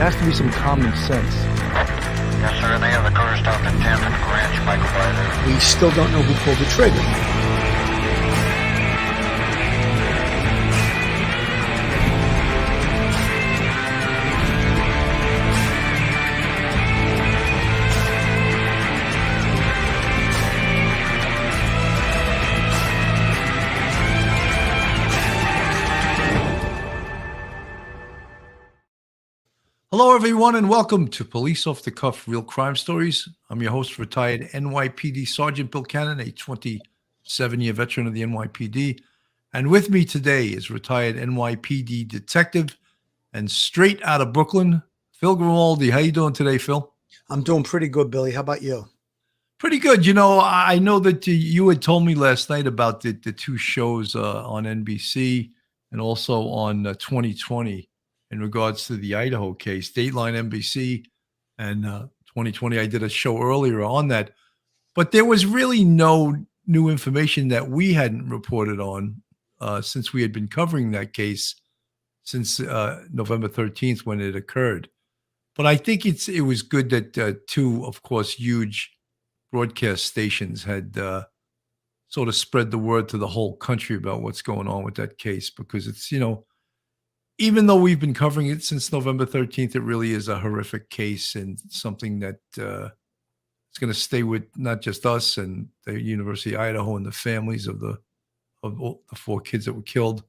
There has to be some common sense. Yes, sir. They have the car stopped at 10th and Ranch, Michael Byler. We still don't know who pulled the trigger. Hello, everyone, and welcome to Police Off the Cuff Real Crime Stories. I'm your host, retired NYPD Sergeant Bill Cannon, a 27-year veteran of the NYPD. And with me today is retired NYPD detective and straight out of Brooklyn, Phil Grimaldi. How you doing today, Phil? I'm doing pretty good, Billy. How about you? Pretty good. You know, I know that you had told me last night about the two shows on NBC and also on 2020. In regards to the Idaho case, Dateline NBC, and 2020, I did a show earlier on that. But there was really no new information that we hadn't reported on since we had been covering that case since November 13th when it occurred. But I think it was good that two, of course, huge broadcast stations had sort of spread the word to the whole country about what's going on with that case, because it's, you know, even though we've been covering it since November 13th, it really is a horrific case and something that is going to stay with not just us and the University of Idaho and the families of the four kids that were killed,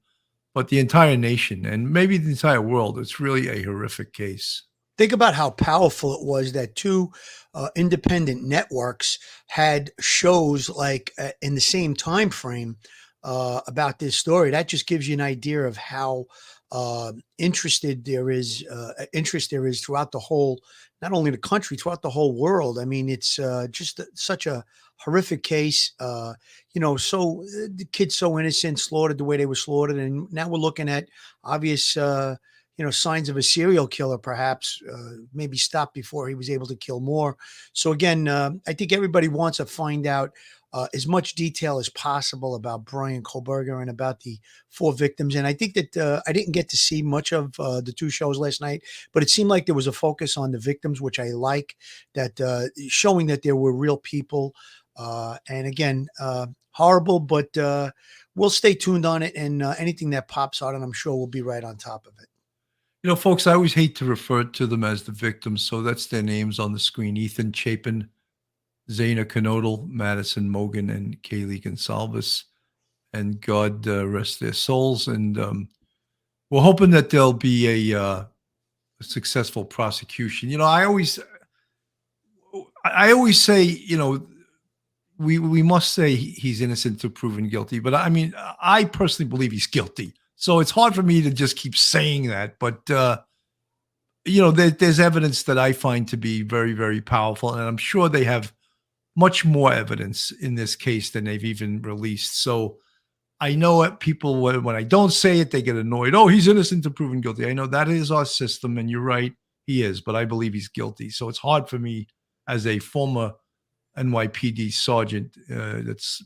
but the entire nation and maybe the entire world. It's really a horrific case. Think about how powerful it was that two independent networks had shows like in the same time frame about this story. That just gives you an idea of how interest there is throughout the whole, not only the country, throughout the whole world. I mean, it's just such a horrific case. So the kids so innocent, slaughtered the way they were slaughtered, and now we're looking at obvious, signs of a serial killer, perhaps maybe stopped before he was able to kill more. So again, I think everybody wants to find out as much detail as possible about Brian Colberger and about the four victims. And I think that I didn't get to see much of the two shows last night, but it seemed like there was a focus on the victims, which I like, that showing that there were real people. And again, horrible, but we'll stay tuned on it, and anything that pops out, and I'm sure we'll be right on top of it. You know, folks, I always hate to refer to them as the victims, so that's their names on the screen: Ethan Chapin, Zaina Knodel, Madison Mogan, and Kaylee Gonsalves. And God rest their souls. And we're hoping that there'll be a successful prosecution. You know, I always say, you know, we must say he's innocent until proven guilty. But I mean, I personally believe he's guilty. So it's hard for me to just keep saying that. But, there's evidence that I find to be very, very powerful. And I'm sure they have much more evidence in this case than they've even released. So I know that people, when I don't say it, they get annoyed. Oh, he's innocent until proven guilty. I know that is our system, and you're right, he is, but I believe he's guilty. So it's hard for me as a former NYPD sergeant that's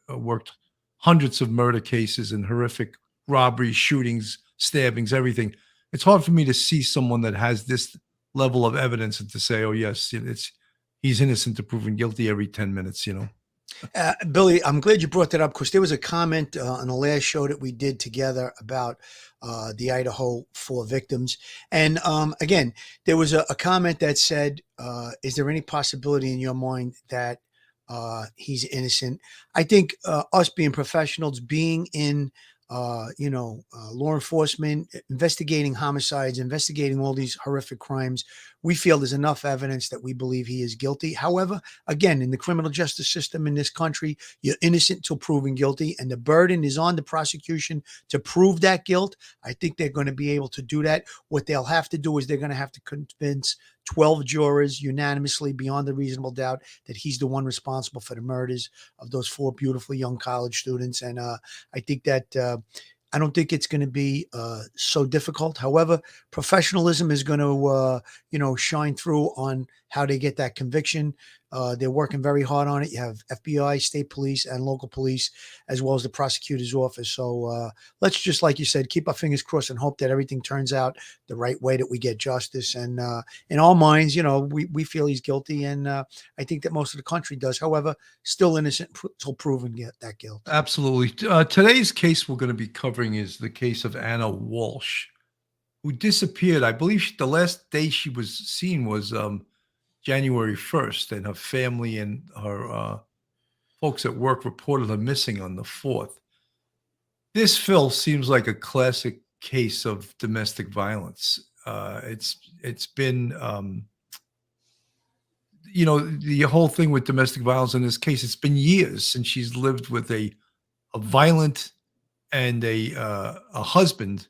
worked hundreds of murder cases and horrific robberies, shootings, stabbings, everything. It's hard for me to see someone that has this level of evidence and to say, oh, yes, he's innocent to proven guilty every 10 minutes, you know. Billy, I'm glad you brought that up, because there was a comment on the last show that we did together about the Idaho four victims. And again, there was a comment that said, is there any possibility in your mind that he's innocent? I think us being professionals, being in law enforcement, investigating homicides, investigating all these horrific crimes, we feel there's enough evidence that we believe he is guilty. However, again, in the criminal justice system in this country, you're innocent till proven guilty, and the burden is on the prosecution to prove that guilt. I think they're going to be able to do that. What they'll have to do is they're going to have to convince 12 jurors unanimously, beyond a reasonable doubt, that he's the one responsible for the murders of those four beautiful young college students. And I think that I don't think it's going to be so difficult. However, professionalism is going to, shine through on how they get that conviction. They're working very hard on it. You have FBI, state police, and local police, as well as the prosecutor's office. So let's just, like you said, keep our fingers crossed and hope that everything turns out the right way, that we get justice. And in our minds, we feel he's guilty, and I think that most of the country does. However, still innocent until proven that guilt. Absolutely. Today's case we're going to be covering is the case of Ana Walshe, who disappeared. I believe the last day she was seen was January 1st, and her family and her folks at work reported her missing on the 4th. This, Phil, seems like a classic case of domestic violence. It's been, the whole thing with domestic violence in this case, it's been years since she's lived with a violent and a husband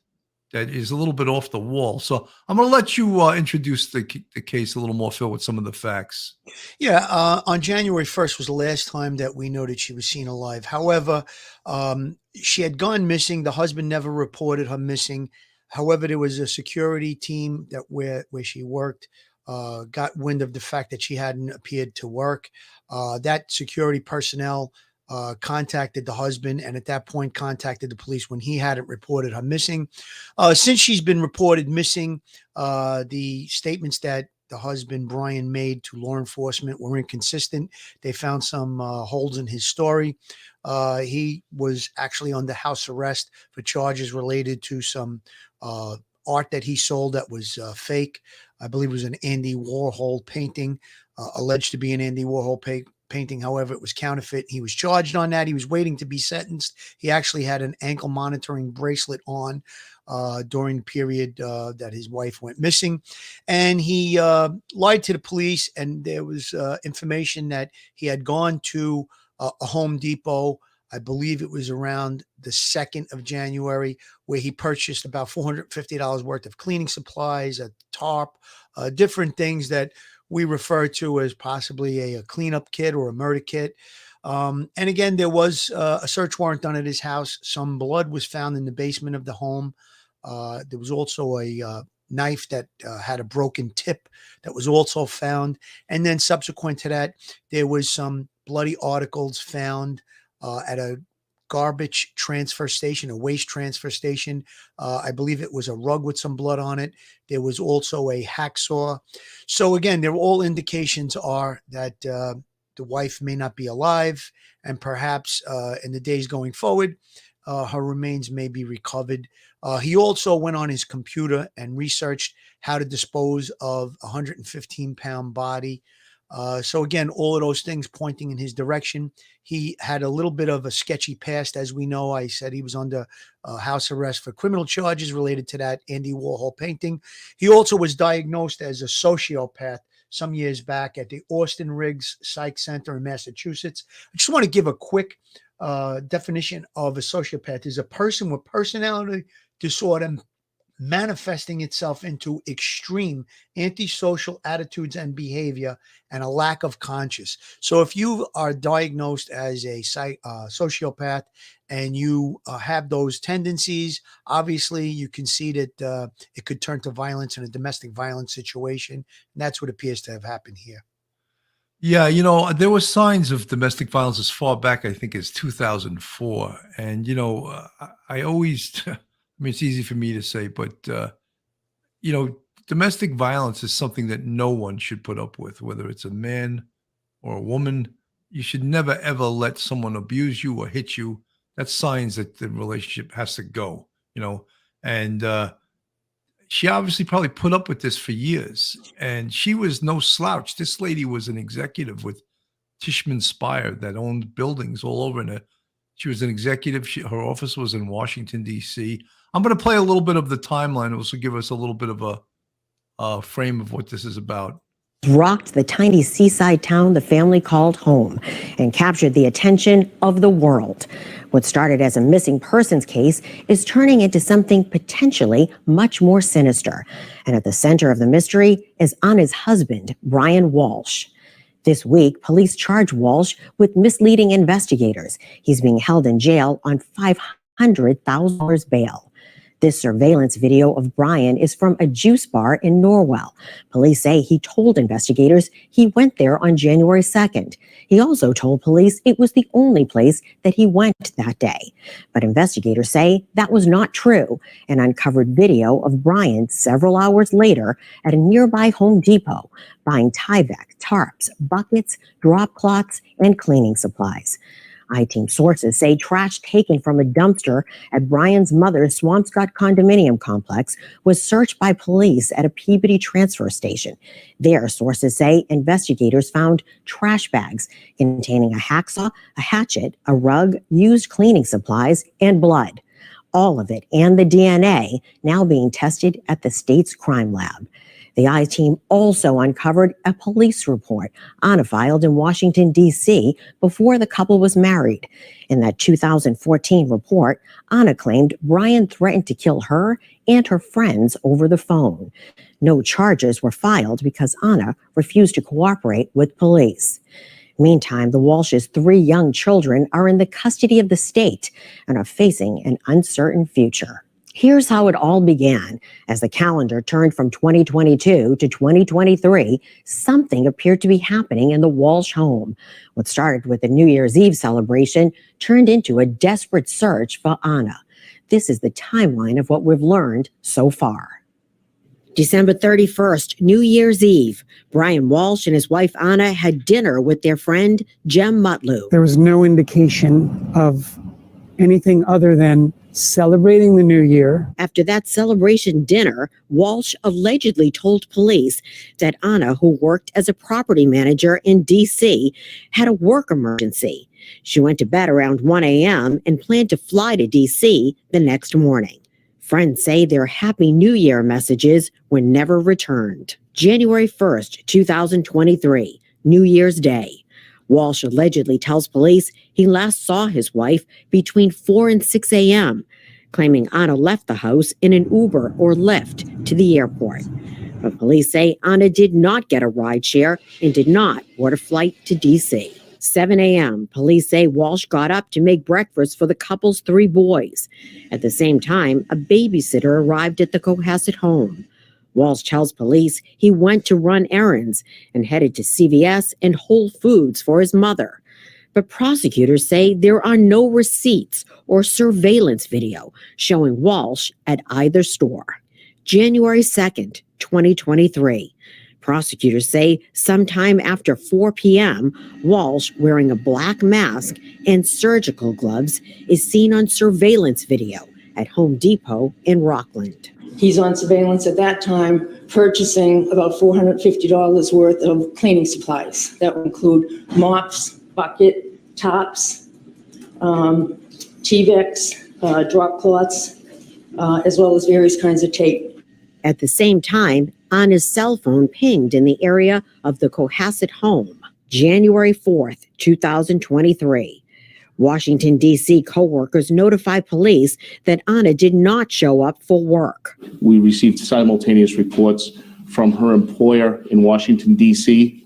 that is a little bit off the wall. So I'm going to let you introduce the case a little more, Phil, with some of the facts. Yeah, on January 1st was the last time that we know that she was seen alive. However, she had gone missing. The husband never reported her missing. However, there was a security team that where she worked got wind of the fact that she hadn't appeared to work. That security personnel contacted the husband, and at that point contacted the police when he hadn't reported her missing. Since she's been reported missing, the statements that the husband, Brian, made to law enforcement were inconsistent. They found some holes in his story. He was actually under house arrest for charges related to some art that he sold that was fake. I believe it was an Andy Warhol painting, alleged to be an Andy Warhol painting. However, it was counterfeit. He was charged on that. He was waiting to be sentenced. He actually had an ankle monitoring bracelet on during the period that his wife went missing. And he lied to the police, and there was information that he had gone to a Home Depot. I believe it was around the 2nd of January, where he purchased about $450 worth of cleaning supplies, a tarp, different things that we refer to as possibly a cleanup kit or a murder kit. And again, there was a search warrant done at his house. Some blood was found in the basement of the home. There was also a knife that had a broken tip that was also found. And then subsequent to that, there was some bloody articles found at a garbage transfer station, a waste transfer station. I believe it was a rug with some blood on it. There was also a hacksaw. So again, there all indications are that the wife may not be alive, and perhaps in the days going forward, her remains may be recovered. He also went on his computer and researched how to dispose of a 115-pound body. So again, all of those things pointing in his direction. He had a little bit of a sketchy past. As we know, I said he was under house arrest for criminal charges related to that Andy Warhol painting. He also was diagnosed as a sociopath some years back at the Austin Riggs Psych Center in Massachusetts. I just want to give a quick definition of a sociopath. Is a person with personality disorder manifesting itself into extreme antisocial attitudes and behavior and a lack of conscience. So if you are diagnosed as a sociopath and you have those tendencies, obviously you can see that it could turn to violence in a domestic violence situation. And that's what appears to have happened here. Yeah, there were signs of domestic violence as far back, I think, as 2004. And, I always, I mean, it's easy for me to say, but, domestic violence is something that no one should put up with, whether it's a man or a woman. You should never, ever let someone abuse you or hit you. That's signs that the relationship has to go, and she obviously probably put up with this for years, and she was no slouch. This lady was an executive with Tishman Speyer that owned buildings all over. She was an executive. Her office was in Washington, D.C. I'm going to play a little bit of the timeline. Also give us a little bit of a frame of what this is about. Rocked the tiny seaside town the family called home and captured the attention of the world. What started as a missing persons case is turning into something potentially much more sinister. And at the center of the mystery is Ana's husband, Brian Walshe. This week, police charged Walshe with misleading investigators. He's being held in jail on $500,000 bail. This surveillance video of Brian is from a juice bar in Norwell. Police say he told investigators he went there on January 2nd. He also told police it was the only place that he went that day. But investigators say that was not true and uncovered video of Brian several hours later at a nearby Home Depot buying Tyvek, tarps, buckets, drop cloths, and cleaning supplies. I-Team sources say trash taken from a dumpster at Brian's mother's Swampscott condominium complex was searched by police at a Peabody transfer station. There, sources say investigators found trash bags containing a hacksaw, a hatchet, a rug, used cleaning supplies, and blood. All of it and the DNA now being tested at the state's crime lab. The I-Team also uncovered a police report Ana filed in Washington, D.C. before the couple was married. In that 2014 report, Ana claimed Brian threatened to kill her and her friends over the phone. No charges were filed because Ana refused to cooperate with police. Meantime, the Walshes' 3 young children are in the custody of the state and are facing an uncertain future. Here's how it all began. As the calendar turned from 2022 to 2023, something appeared to be happening in the Walsh home. What started with a New Year's Eve celebration turned into a desperate search for Ana. This is the timeline of what we've learned so far. December 31st, New Year's Eve. Brian Walsh and his wife Ana had dinner with their friend Jem Mutlu. There was no indication of anything other than celebrating the new year. After that celebration dinner, Walsh allegedly told police that Ana, who worked as a property manager in D.C., had a work emergency. She went to bed around 1 a.m. and planned to fly to D.C. the next morning. Friends say their Happy New Year messages were never returned. January 1st, 2023, New Year's Day. Walsh allegedly tells police he last saw his wife between 4 and 6 a.m., claiming Ana left the house in an Uber or Lyft to the airport. But police say Ana did not get a rideshare and did not board a flight to D.C. 7 a.m., police say Walsh got up to make breakfast for the couple's 3 boys. At the same time, a babysitter arrived at the Cohasset home. Walsh tells police he went to run errands and headed to CVS and Whole Foods for his mother. But prosecutors say there are no receipts or surveillance video showing Walsh at either store. January 2nd, 2023. Prosecutors say sometime after 4 p.m., Walsh, wearing a black mask and surgical gloves, is seen on surveillance video at Home Depot in Rockland. He's on surveillance at that time, purchasing about $450 worth of cleaning supplies. That would include mops, bucket, tops, T-Vex, drop cloths, as well as various kinds of tape. At the same time, Ana's cell phone pinged in the area of the Cohasset home. January 4th, 2023. Washington, D.C. co-workers notified police that Ana did not show up for work. We received simultaneous reports from her employer in Washington, D.C.,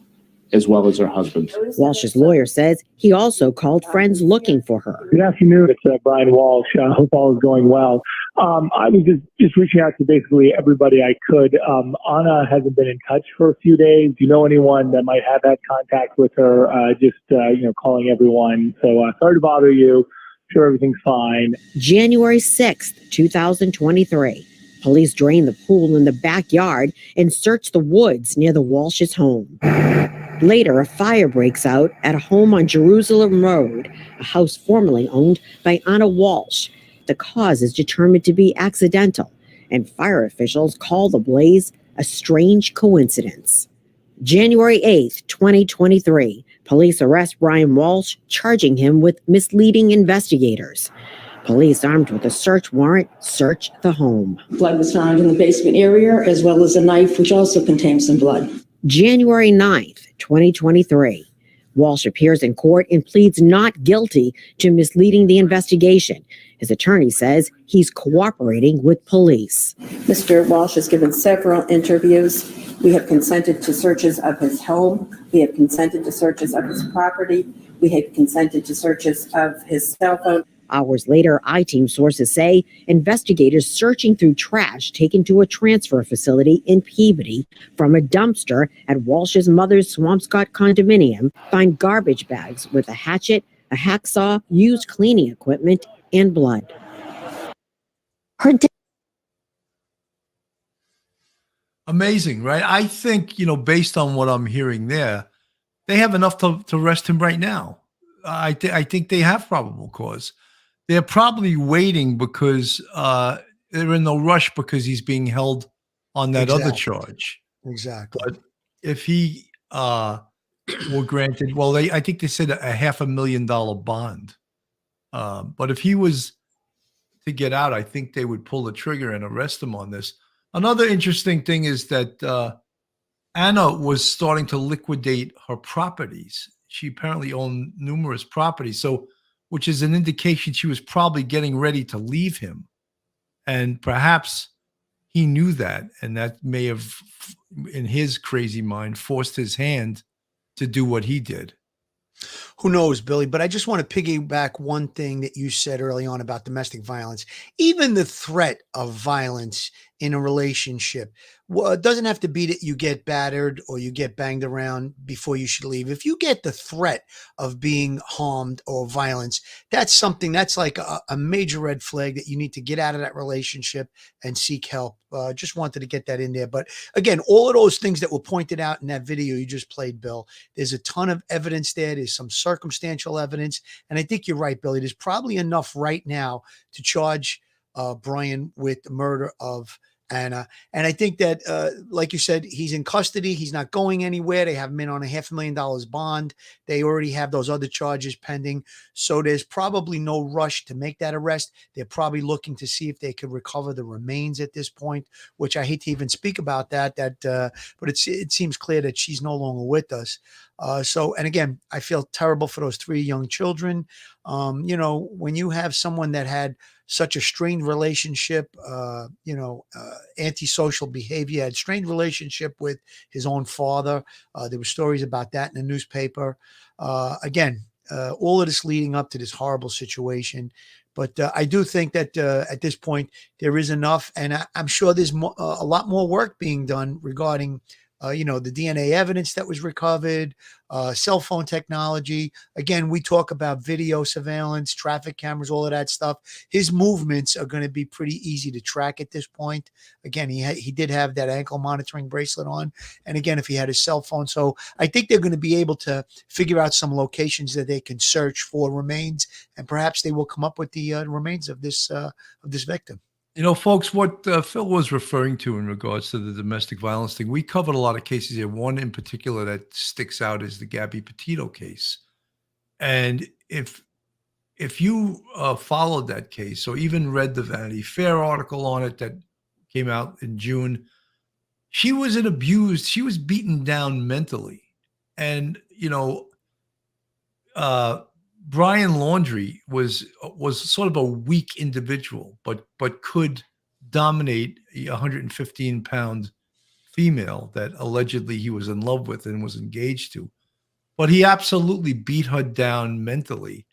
as well as her husband. Walsh's lawyer says he also called friends looking for her. Good afternoon. It's Brian Walsh. I hope all is going well. I was just reaching out to basically everybody I could. Ana hasn't been in touch for a few days. Do you know anyone that might have had contact with her? Calling everyone. So sorry to bother you. Sure, everything's fine. January 6th, 2023. Police drained the pool in the backyard and searched the woods near the Walsh's home. Later, a fire breaks out at a home on Jerusalem Road, a house formerly owned by Ana Walshe. The cause is determined to be accidental, and fire officials call the blaze a strange coincidence. January 8th, 2023, police arrest Brian Walsh, charging him with misleading investigators. Police armed with a search warrant search the home. Blood was found in the basement area, as well as a knife, which also contains some blood. January 9th, 2023. Walsh appears in court and pleads not guilty to misleading the investigation. His attorney says he's cooperating with police. Mr. Walsh has given several interviews. We have consented to searches of his home. We have consented to searches of his property. We have consented to searches of his cell phone. Hours later, I-Team sources say investigators searching through trash taken to a transfer facility in Peabody from a dumpster at Walsh's mother's Swampscott condominium find garbage bags with a hatchet, a hacksaw, used cleaning equipment, and blood. Amazing, right? I think, based on what I'm hearing there, they have enough to arrest him right now. I think they have probable cause. They're probably waiting because they're in no rush because he's being held on that other charge. Exactly. But if he were granted, I think they said a $500,000 bond. But if he was to get out, I think they would pull the trigger and arrest him on this. Another interesting thing is that Ana was starting to liquidate her properties. She apparently owned numerous properties, which is an indication she was probably getting ready to leave him. And perhaps he knew that, and that may have, in his crazy mind, forced his hand to do what he did. Who knows, Billy? But I just want to piggyback one thing that you said early on about domestic violence. Even the threat of violence in a relationship, well, it doesn't have to be that you get battered or you get banged around before you should leave. If you get the threat of being harmed or violence, that's something that's like a major red flag that you need to get out of that relationship and seek help. Just wanted to get that in there. But again, all of those things that were pointed out in that video you just played, Bill, there's a ton of evidence there. There's some circumstantial evidence. And I think you're right, Billy. There's probably enough right now to charge Brian with the murder of Ana. And I think that, like you said, he's in custody. He's not going anywhere. They have him in on a $500,000 bond. They already have those other charges pending. So there's probably no rush to make that arrest. They're probably looking to see if they could recover the remains at this point, which I hate to even speak about that, but it seems clear that she's no longer with us. And again, I feel terrible for those 3 young children. When you have someone that had such a strained relationship, antisocial behavior, had strained relationship with his own father. There were stories about that in the newspaper. All of this leading up to this horrible situation. But I do think that at this point, there is enough. And I'm sure there's a lot more work being done regarding the DNA evidence that was recovered, cell phone technology. Again, we talk about video surveillance, traffic cameras, all of that stuff. His movements are going to be pretty easy to track at this point. Again, he did have that ankle monitoring bracelet on. And again, if he had his cell phone. So I think they're going to be able to figure out some locations that they can search for remains, and perhaps they will come up with the remains of this victim. Folks, what Phil was referring to in regards to the domestic violence thing, we covered a lot of cases here. One in particular that sticks out is the Gabby Patino case. And if you followed that case or even read the Vanity Fair article on it that came out in June, she was abused. She was beaten down mentally. And, Brian Laundrie was sort of a weak individual, but could dominate a 115-pound female that allegedly he was in love with and was engaged to. But he absolutely beat her down mentally.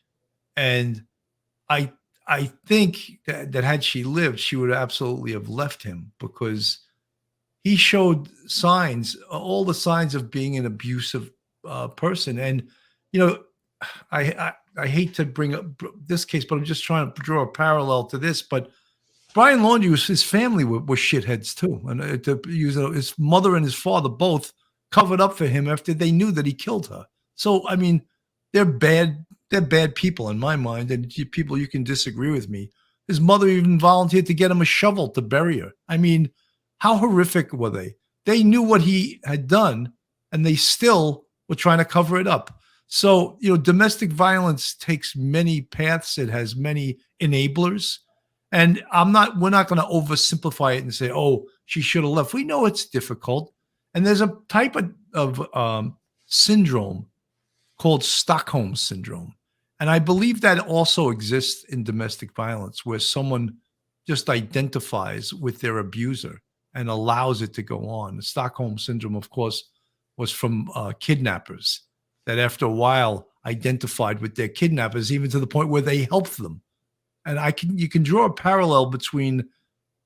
And I think that had she lived, she would absolutely have left him, because he showed all the signs of being an abusive person. And, I hate to bring up this case, but I'm just trying to draw a parallel to this. But Brian Laundrie, his family were shitheads too. And his mother and his father both covered up for him after they knew that he killed her. So, I mean, they're bad people in my mind. And people, you can disagree with me. His mother even volunteered to get him a shovel to bury her. I mean, how horrific were they? They knew what he had done, and they still were trying to cover it up. So, domestic violence takes many paths. It has many enablers. And we're not going to oversimplify it and say, oh, she should have left. We know it's difficult. And there's a type of syndrome called Stockholm syndrome. And I believe that also exists in domestic violence, where someone just identifies with their abuser and allows it to go on. The Stockholm syndrome, of course, was from kidnappers that after a while identified with their kidnappers, even to the point where they helped them And you can draw a parallel between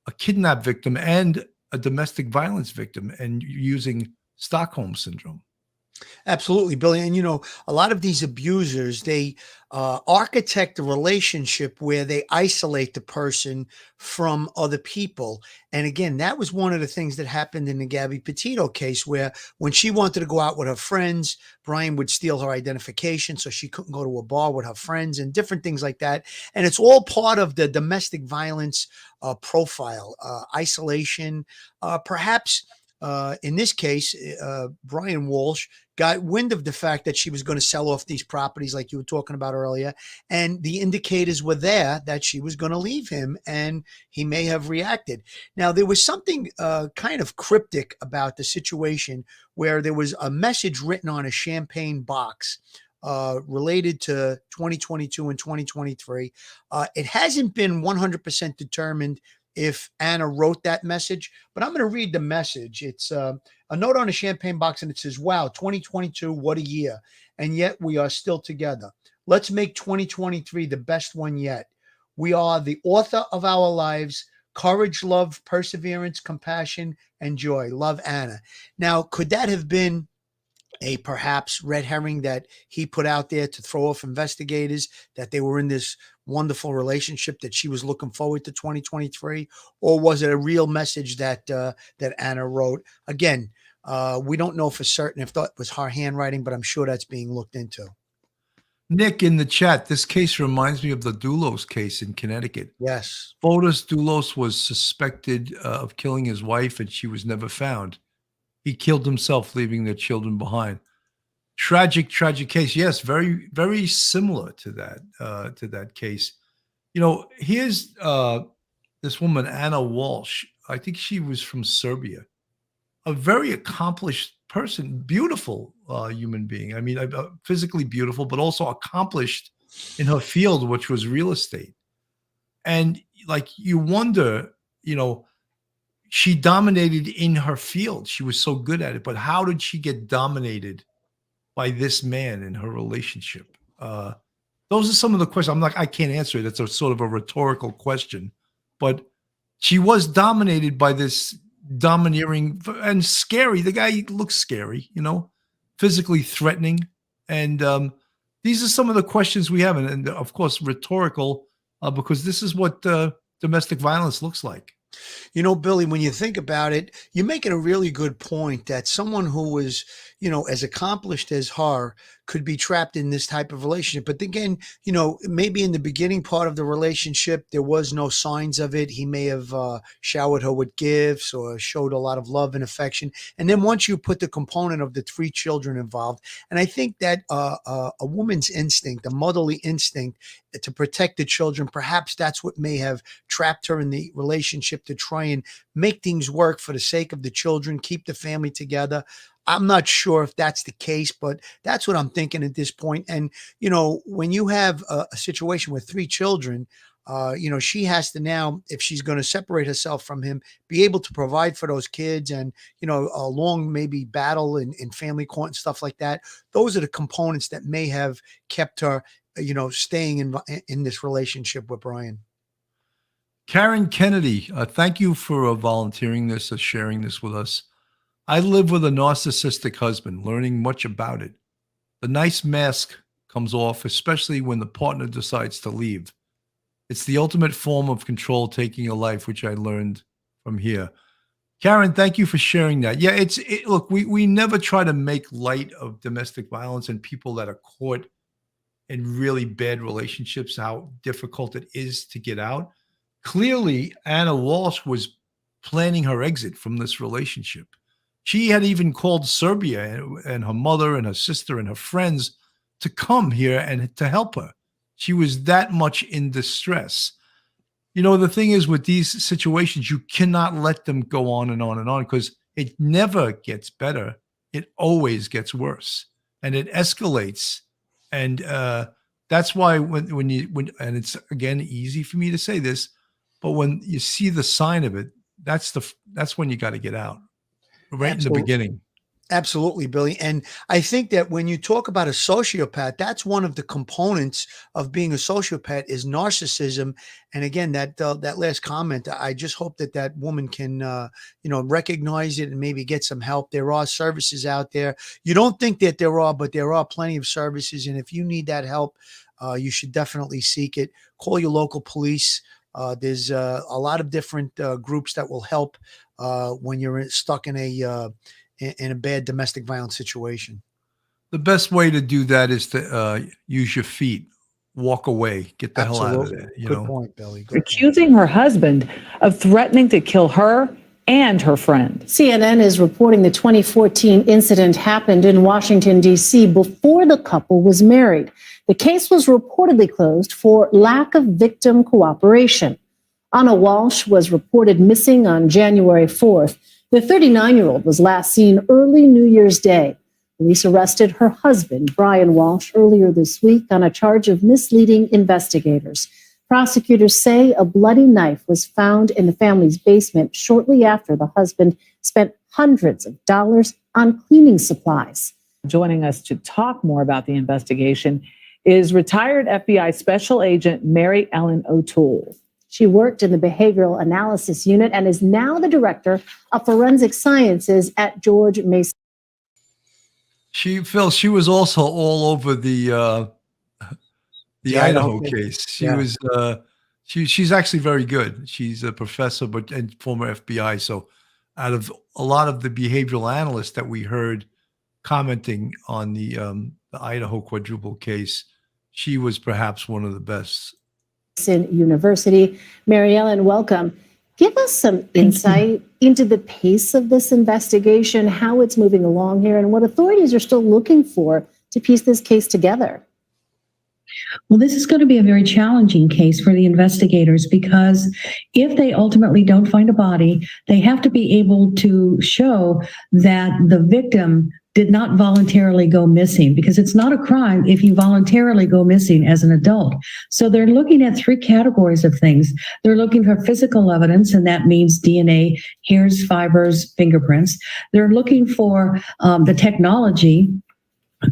a kidnap victim and a domestic violence victim and using Stockholm syndrome. Absolutely, Billy. And a lot of these abusers, they architect a relationship where they isolate the person from other people. And again, that was one of the things that happened in the Gabby Patino case, where when she wanted to go out with her friends, Brian would steal her identification so she couldn't go to a bar with her friends and different things like that. And it's all part of the domestic violence profile, isolation, perhaps. In this case, Brian Walshe got wind of the fact that she was going to sell off these properties like you were talking about earlier. And the indicators were there that she was going to leave him, and he may have reacted. Now, there was something kind of cryptic about the situation where there was a message written on a champagne box related to 2022 and 2023. It hasn't been 100% determined if Ana wrote that message, but I'm going to read the message. It's a note on a champagne box, and it says, "Wow, 2022, what a year. And yet we are still together. Let's make 2023 the best one yet. We are the author of our lives. Courage, love, perseverance, compassion, and joy. Love, Ana." Now, could that have been a perhaps red herring that he put out there to throw off investigators, that they were in this wonderful relationship, that she was looking forward to 2023? Or was it a real message that Ana wrote? Again, we don't know for certain if that was her handwriting, but I'm sure that's being looked into. Nick in the chat, this case reminds me of the Doulos case in Connecticut. Yes. Fotis Doulos was suspected of killing his wife, and she was never found. He killed himself, leaving their children behind. Tragic case. Yes, very, very similar to that case. Here's this woman, Ana Walshe. I think she was from Serbia. A very accomplished person, beautiful human being. I mean, physically beautiful, but also accomplished in her field, which was real estate. And you wonder, she dominated in her field. She was so good at it, but how did she get dominated by this man in her relationship? Those are some of the questions. I can't answer it. It's a sort of a rhetorical question, but she was dominated by this domineering and scary. The guy looks scary, physically threatening. And these are some of the questions we have. And of course, rhetorical, because this is what domestic violence looks like. Billy, when you think about it, you're making a really good point that someone who was, as accomplished as her could be trapped in this type of relationship. But again, maybe in the beginning part of the relationship, there was no signs of it. He may have showered her with gifts or showed a lot of love and affection. And then once you put the component of the 3 children involved, and I think that a woman's instinct, a motherly instinct to protect the children, perhaps that's what may have trapped her in the relationship, to try and make things work for the sake of the children, keep the family together. I'm not sure if that's the case, but that's what I'm thinking at this point. And, when you have a situation with 3 children, she has to now, if she's going to separate herself from him, be able to provide for those kids, and, a long maybe battle in family court and stuff like that. Those are the components that may have kept her, staying in this relationship with Brian. Karen Kennedy, thank you for volunteering this, sharing this with us. I live with a narcissistic husband, learning much about it. The nice mask comes off, especially when the partner decides to leave. It's the ultimate form of control, taking a life, which I learned from here. Karen, thank you for sharing that. Yeah, look, we never try to make light of domestic violence and people that are caught in really bad relationships, how difficult it is to get out. Clearly, Ana Walshe was planning her exit from this relationship. She had even called Serbia and her mother and her sister and her friends to come here and to help her. She was that much in distress. The thing is, with these situations, you cannot let them go on and on and on, because it never gets better. It always gets worse, and it escalates. And that's why when and it's, again, easy for me to say this, but when you see the sign of it, that's when you got to get out. Right. Absolutely. In the beginning. Absolutely, Billy. And I think that when you talk about a sociopath, that's one of the components of being a sociopath is narcissism. And again, that last comment, I just hope that that woman can, recognize it and maybe get some help. There are services out there. You don't think that there are, but there are plenty of services. And if you need that help, you should definitely seek it. Call your local police. There's a lot of different groups that will help when you're stuck in a bad domestic violence situation. The best way to do that is to use your feet, walk away, get the hell out of there. Good point, Billy. Good point. Accusing her husband of threatening to kill her and her friend. CNN is reporting the 2014 incident happened in Washington, D.C. before the couple was married. The case was reportedly closed for lack of victim cooperation. Ana Walshe was reported missing on January 4th. The 39-year-old was last seen early New Year's Day. Police arrested her husband, Brian Walshe, earlier this week on a charge of misleading investigators. Prosecutors say a bloody knife was found in the family's basement shortly after the husband spent hundreds of dollars on cleaning supplies. Joining us to talk more about the investigation is retired FBI Special Agent Mary Ellen O'Toole. She worked in the Behavioral Analysis Unit and is now the Director of Forensic Sciences at George Mason. She was also all over the Idaho case. She's actually very good. She's a professor, and former FBI. So out of a lot of the behavioral analysts that we heard commenting on the Idaho quadruple case, she was perhaps one of the best. University. Mary Ellen, welcome. Give us some insight into the pace of this investigation, how it's moving along here, and what authorities are still looking for to piece this case together. Well, this is going to be a very challenging case for the investigators because if they ultimately don't find a body, they have to be able to show that the victim did not voluntarily go missing, because it's not a crime if you voluntarily go missing as an adult. So they're looking at three categories of things. They're looking for physical evidence, and that means DNA, hairs, fibers, fingerprints. They're looking for the technology.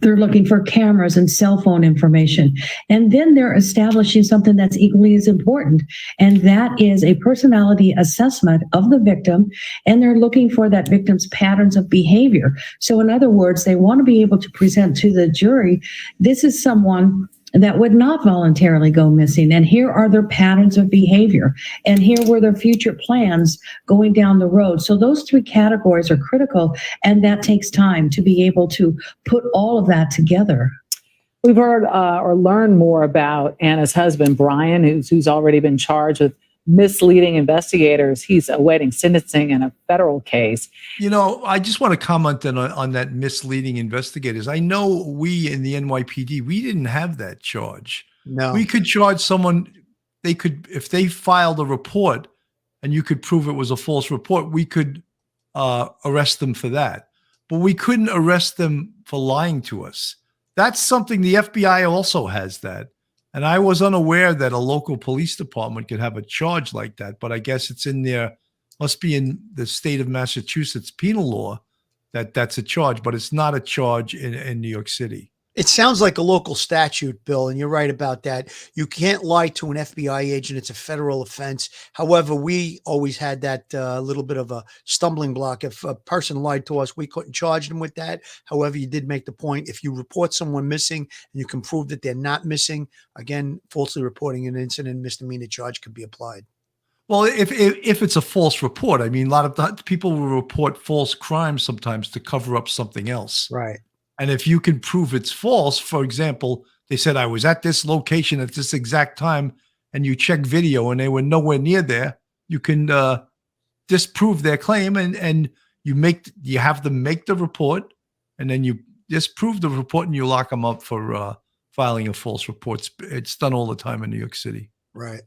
They're looking for cameras and cell phone information. And then they're establishing something that's equally as important, and that is a personality assessment of the victim, and they're looking for that victim's patterns of behavior. So in other words, they want to be able to present to the jury, this is someone that would not voluntarily go missing, and here are their patterns of behavior, and here were their future plans going down the road. So those three categories are critical, and that takes time to be able to put all of that together. We've heard or learned more about Anna's husband, Brian, who's already been charged with misleading investigators. He's awaiting sentencing in a federal case. I just want to comment on that misleading investigators. I know we in the NYPD, we didn't have that charge. No. We could charge someone, if they filed a report and you could prove it was a false report, we could arrest them for that. But we couldn't arrest them for lying to us. That's something the FBI also has that. And I was unaware that a local police department could have a charge like that, but I guess it's must be in the state of Massachusetts penal law that's a charge, but it's not a charge in New York City. It sounds like a local statute, Bill, and you're right about that. You can't lie to an FBI agent. It's a federal offense. However, we always had that little bit of a stumbling block. If a person lied to us, we couldn't charge them with that. However, you did make the point. If you report someone missing and you can prove that they're not missing, again, falsely reporting an incident, misdemeanor charge could be applied. Well, if it's a false report, I mean, a lot of people will report false crimes sometimes to cover up something else. Right. And if you can prove it's false, for example, they said, I was at this location at this exact time, and you check video and they were nowhere near there, you can disprove their claim, and you have them make the report, and then you disprove the report and you lock them up for filing a false report. It's done all the time in New York City. Right.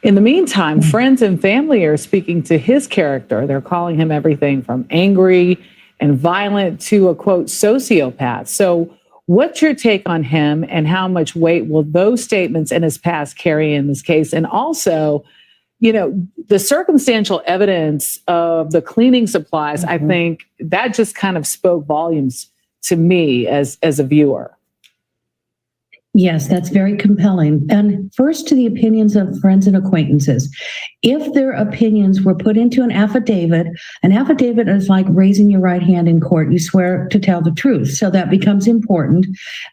In the meantime, friends and family are speaking to his character. They're calling him everything from angry and violent to a, quote, sociopath. So what's your take on him, and how much weight will those statements in his past carry in this case? And also, the circumstantial evidence of the cleaning supplies, I think that just kind of spoke volumes to me as a viewer. Yes, that's very compelling. And first, to the opinions of friends and acquaintances. If their opinions were put into an affidavit is like raising your right hand in court. You swear to tell the truth. So that becomes important.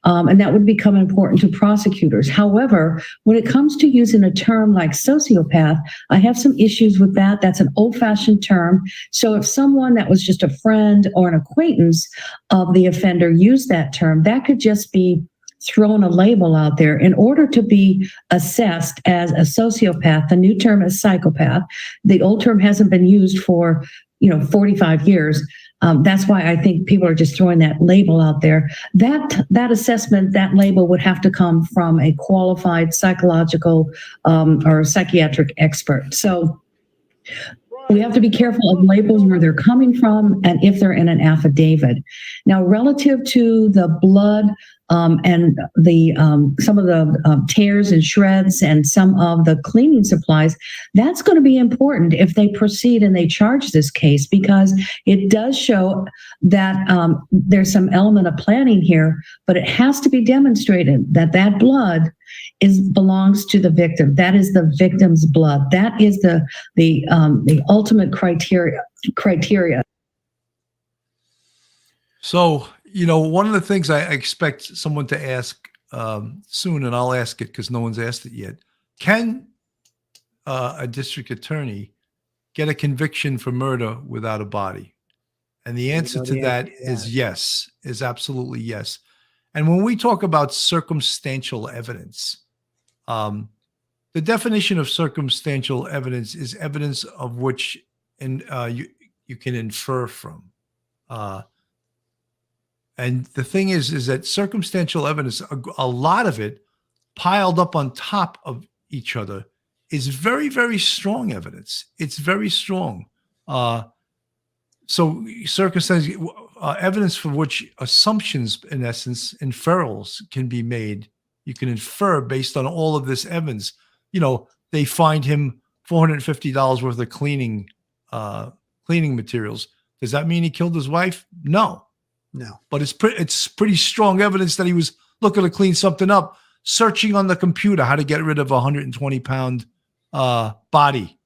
And that would become important to prosecutors. However, when it comes to using a term like sociopath, I have some issues with that. That's an old-fashioned term. So if someone that was just a friend or an acquaintance of the offender used that term, that could just be thrown a label out there. In order to be assessed as a sociopath, the new term is psychopath. The old term hasn't been used for 45 years. That's why I think people are just throwing that label out there. That assessment, that label would have to come from a qualified psychological or psychiatric expert. So we have to be careful of labels, where they're coming from, and if they're in an affidavit. Now, relative to the blood and the some of the tears and shreds and some of the cleaning supplies, that's going to be important if they proceed and they charge this case, because it does show that there's some element of planning here, but it has to be demonstrated that that blood belongs to the victim. That is the victim's blood. That is the ultimate criteria. So, one of the things I expect someone to ask soon, and I'll ask it because no one's asked it yet: can a district attorney get a conviction for murder without a body? And the answer to that is yes, is absolutely yes. And when we talk about circumstantial evidence, the definition of circumstantial evidence is evidence of which you can infer from. And the thing is that circumstantial evidence, a lot of it piled up on top of each other, is very, very strong evidence. It's very strong. So circumstantial evidence for which assumptions, in essence, inferrals can be made. You can infer based on all of this evidence. They find him $450 worth of cleaning materials. Does that mean he killed his wife? No. But it's pretty strong evidence that he was looking to clean something up, searching on the computer how to get rid of a 120-pound body.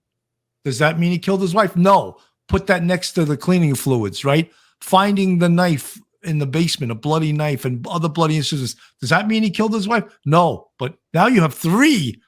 Does that mean he killed his wife? No. Put that next to the cleaning fluids, right? Finding the knife in the basement, a bloody knife and other bloody instances. Does that mean he killed his wife? No. But now you have 3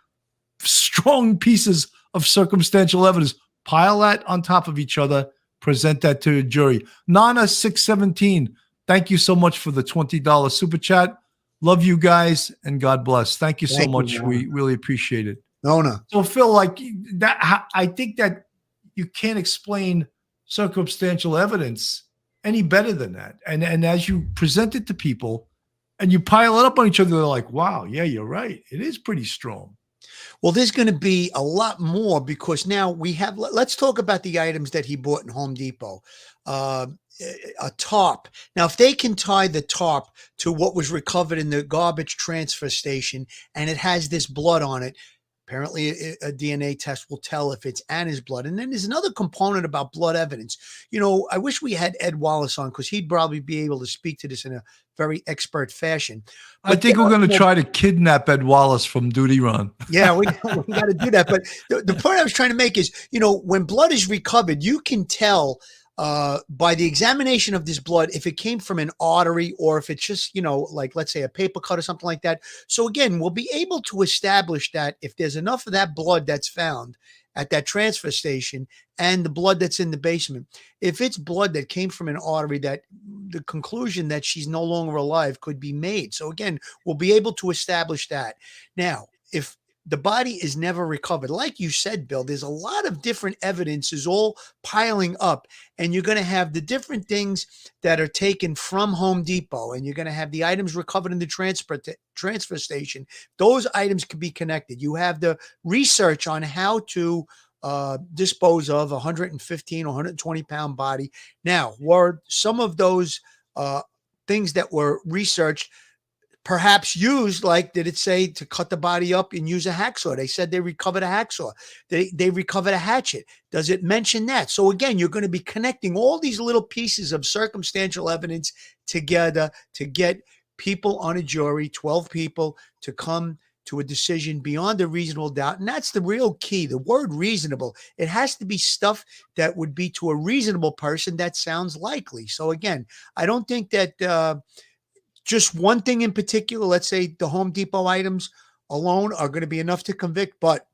strong pieces of circumstantial evidence. Pile that on top of each other, present that to a jury. Nana 617, thank you so much for the $20 super chat. Love you guys, and God bless. Thank you so much. We really appreciate it. Nona. So Phil, like that, I think that you can't explain circumstantial evidence any better than that. And as you present it to people and you pile it up on each other, they're like, wow, yeah, you're right. It is pretty strong. Well, there's going to be a lot more, because now we have, let's talk about the items that he bought in Home Depot. A tarp. Now, if they can tie the tarp to what was recovered in the garbage transfer station and it has this blood on it, apparently a DNA test will tell if it's Anna's blood. And then there's another component about blood evidence. I wish we had Ed Wallace on, because he'd probably be able to speak to this in a very expert fashion. But I think we're going to try to kidnap Ed Wallace from Duty Run. Yeah, we got to do that. But the point I was trying to make is, when blood is recovered, you can tell by the examination of this blood if it came from an artery or if it's just, like, let's say a paper cut or something like that. So again, we'll be able to establish that if there's enough of that blood that's found at that transfer station and the blood that's in the basement, if it's blood that came from an artery, that the conclusion that she's no longer alive could be made. So again, we'll be able to establish that. Now, if the body is never recovered, like you said, Bill, there's a lot of different evidences all piling up, and you're going to have the different things that are taken from Home Depot, and you're going to have the items recovered in the transfer station. Those items can be connected. You have the research on how to dispose of a 115 or 120 pound body. Now, were some of those things that were researched perhaps used, like, did it say to cut the body up and use a hacksaw? They said they recovered a hacksaw. They recovered a hatchet. Does it mention that? So again, you're going to be connecting all these little pieces of circumstantial evidence together to get people on a jury, 12 people, to come to a decision beyond a reasonable doubt. And that's the real key. The word reasonable, it has to be stuff that would be to a reasonable person that sounds likely. So again, I don't think that just one thing in particular, let's say the Home Depot items alone, are going to be enough to convict. But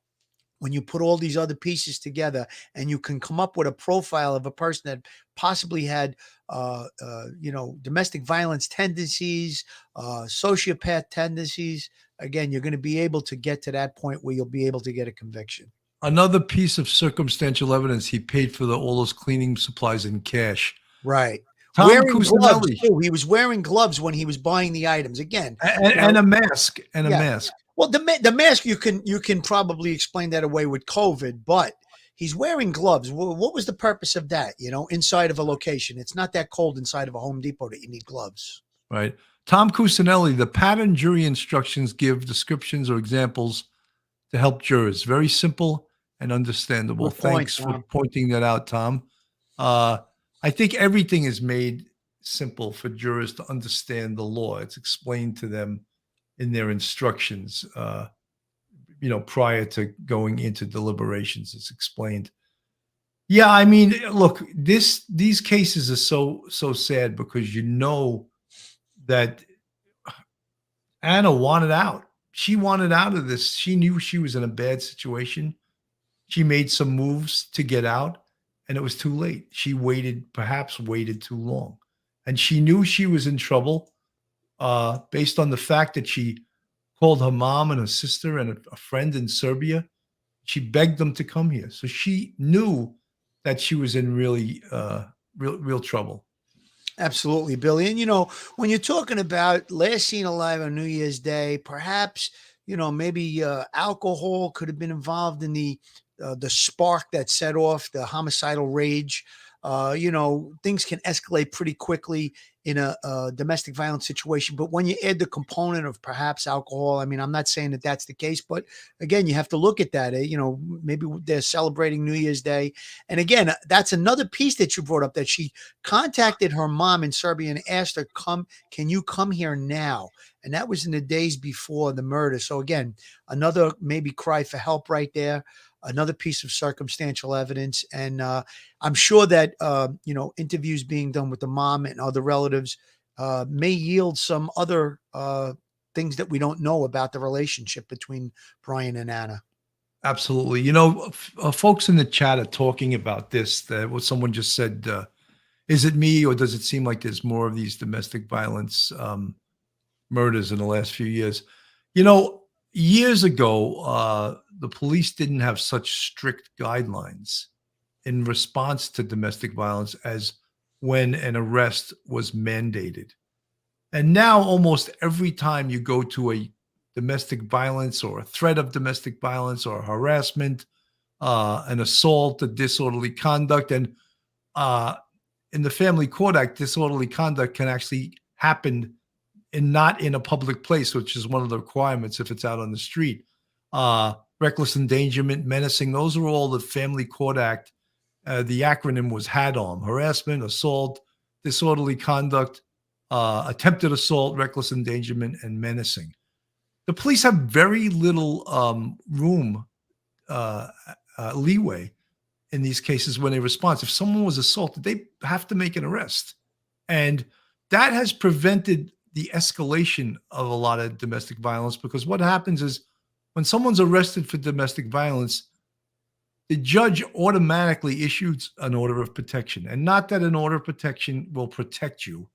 when you put all these other pieces together and you can come up with a profile of a person that possibly had, domestic violence tendencies, sociopath tendencies, again, you're going to be able to get to that point where you'll be able to get a conviction. Another piece of circumstantial evidence, he paid for all those cleaning supplies in cash. Right. Tom Wearing gloves Cusinelli. too. He was wearing gloves when he was buying the items. Again, And a mask. And a Yeah. mask. well, the mask, you can probably explain that away with COVID, but he's wearing gloves. What was the purpose of that? Inside of a location, it's not that cold inside of a Home Depot that you need gloves. Right. Tom Cusinelli, the pattern jury instructions give descriptions or examples to help jurors. Very simple and understandable. Good point, Thanks for Tom. pointing that out, Tom. I think everything is made simple for jurors to understand the law. It's explained to them in their instructions, prior to going into deliberations. It's explained. Yeah, I mean, look, these cases are so sad because that Anna wanted out. She wanted out of this. She knew she was in a bad situation. She made some moves to get out, and it was too late. She perhaps waited too long. And she knew she was in trouble based on the fact that she called her mom and her sister and a friend in Serbia. She begged them to come here. So she knew that she was in really real trouble. Absolutely, Billy. And, when you're talking about last seen alive on New Year's Day, perhaps, maybe alcohol could have been involved in the spark that set off the homicidal rage. Things can escalate pretty quickly in a domestic violence situation. But when you add the component of perhaps alcohol, I mean, I'm not saying that that's the case, but again, you have to look at that. Maybe they're celebrating New Year's Day. And again, that's another piece that you brought up, that she contacted her mom in Serbia and asked her, can you come here now? And that was in the days before the murder. So again, another maybe cry for help right there. Another piece of circumstantial evidence. And I'm sure that, interviews being done with the mom and other relatives may yield some other things that we don't know about the relationship between Brian and Anna. Absolutely. Folks in the chat are talking about this, that what someone just said, is it me, or does it seem like there's more of these domestic violence murders in the last few years? Years ago, the police didn't have such strict guidelines in response to domestic violence as when an arrest was mandated. And now almost every time you go to a domestic violence or a threat of domestic violence or harassment, an assault, a disorderly conduct, and in the Family Court Act, disorderly conduct can actually happen not in a public place, which is one of the requirements if it's out on the street. Reckless endangerment, menacing, those are all the Family Court Act. The acronym was HADOM: harassment, assault, disorderly conduct, attempted assault, reckless endangerment, and menacing. The police have very little leeway in these cases when they respond. If someone was assaulted, they have to make an arrest. And that has prevented the escalation of a lot of domestic violence, because what happens is when someone's arrested for domestic violence, the judge automatically issues an order of protection. And not that an order of protection will protect you,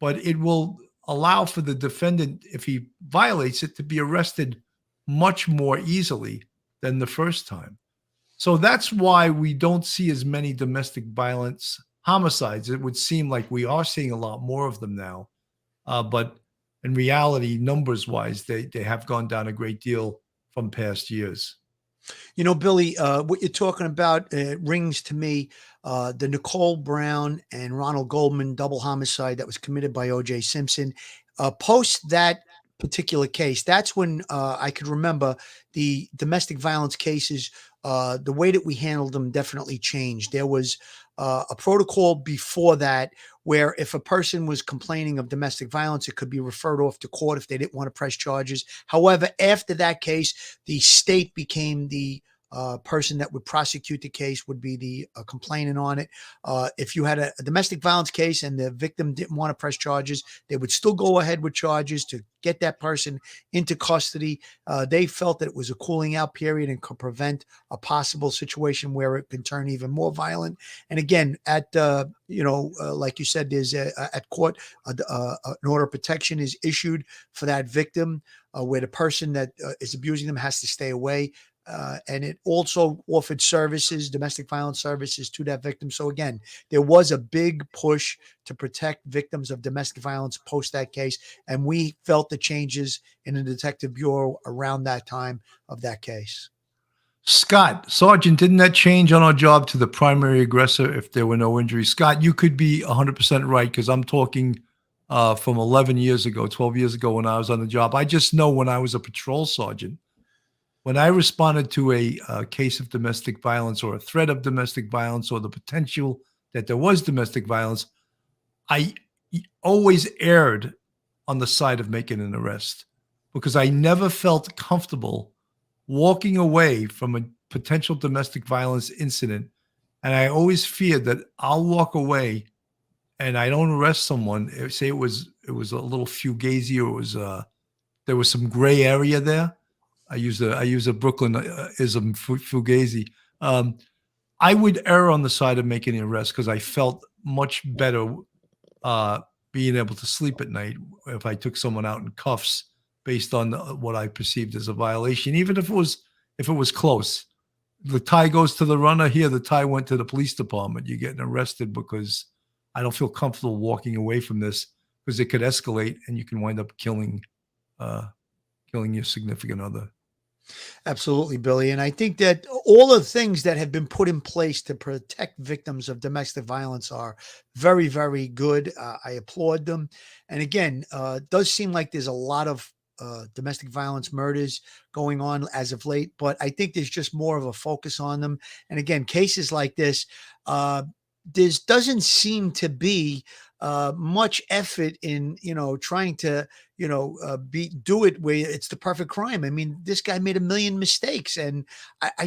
but it will allow for the defendant, if he violates it, to be arrested much more easily than the first time. So that's why we don't see as many domestic violence homicides. It would seem like we are seeing a lot more of them now. But in reality, numbers-wise, they have gone down a great deal from past years. Billy, what you're talking about rings to me the Nicole Brown and Ronald Goldman double homicide that was committed by O.J. Simpson. Post that particular case, that's when I could remember the domestic violence cases. The way that we handled them definitely changed. There was a protocol before that where if a person was complaining of domestic violence, it could be referred off to court if they didn't want to press charges. However, after that case, the state became the person that would prosecute the case, would be the complainant on it. If you had a domestic violence case and the victim didn't want to press charges, they would still go ahead with charges to get that person into custody. They felt that it was a cooling out period and could prevent a possible situation where it can turn even more violent. And again, at like you said, there's at court an order of protection is issued for that victim, where the person that is abusing them has to stay away. And it also offered services, domestic violence services to that victim. So again, there was a big push to protect victims of domestic violence post that case. And we felt the changes in the Detective Bureau around that time of that case. Scott, Sergeant, didn't that change on our job to the primary aggressor if there were no injuries? Scott, you could be 100% right, because I'm talking from 11 years ago, 12 years ago when I was on the job. I just know when I was a patrol sergeant, when I responded to a case of domestic violence or a threat of domestic violence or the potential that there was domestic violence, I always erred on the side of making an arrest, because I never felt comfortable walking away from a potential domestic violence incident. And I always feared that I'll walk away and I don't arrest someone. Say it was a little fugazi, or it was there was some gray area there. I use a Brooklyn-ism, fugazi. I would err on the side of making the arrest because I felt much better being able to sleep at night if I took someone out in cuffs based on what I perceived as a violation, even if it was close. The tie goes to the runner. Here, the tie went to the police department. You're getting arrested because I don't feel comfortable walking away from this, because it could escalate and you can wind up killing your significant other. Absolutely, Billy. And I think that all of the things that have been put in place to protect victims of domestic violence are very, very good. I applaud them. And again, it does seem like there's a lot of domestic violence murders going on as of late, but I think there's just more of a focus on them. And again, cases like this, there doesn't seem to be much effort in, trying to, do it where it's the perfect crime. I mean, this guy made a million mistakes, and I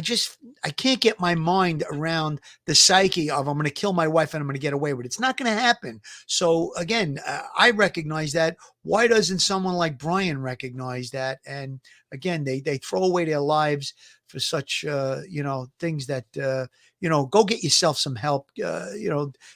can't get my mind around the psyche of, I'm going to kill my wife and I'm going to get away with it. It's not going to happen. So again, I recognize that. Why doesn't someone like Brian recognize that? And again, they throw away their lives for such, things that, go get yourself some help.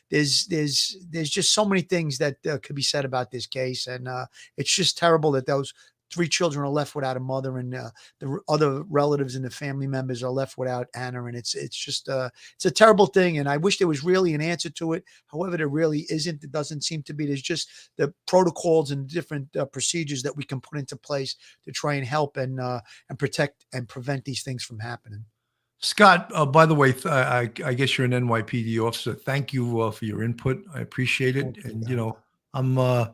There's just so many things that could be said about this case. And it's just terrible that those 3 children are left without a mother, and the other relatives and the family members are left without Anna. And it's just it's a terrible thing. And I wish there was really an answer to it. However, there really isn't. It doesn't seem to be. There's just the protocols and different procedures that we can put into place to try and help and protect and prevent these things from happening. Scott, by the way, I guess you're an NYPD officer. Thank you for your input. I appreciate it. And I'm.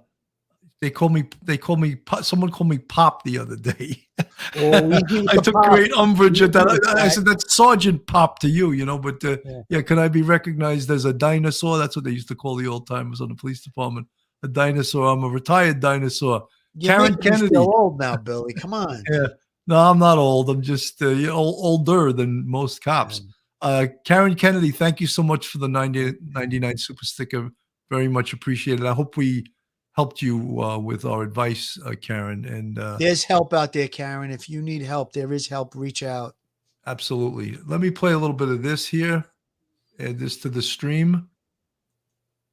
Someone called me Pop the other day. I took great umbrage at that. I said, that's Sergeant Pop to you, but can I be recognized as a dinosaur? That's what they used to call the old timers on the police department. A dinosaur. I'm a retired dinosaur. Karen Kennedy. You're old now, Billy. Come on. Yeah. No, I'm not old. I'm just older than most cops. Karen Kennedy, thank you so much for the 99 super sticker. Very much appreciated. I hope we helped you with our advice, Karen. And there's help out there, Karen. If you need help, there is help. Reach out. Absolutely. Let me play a little bit of this here. Add this to the stream.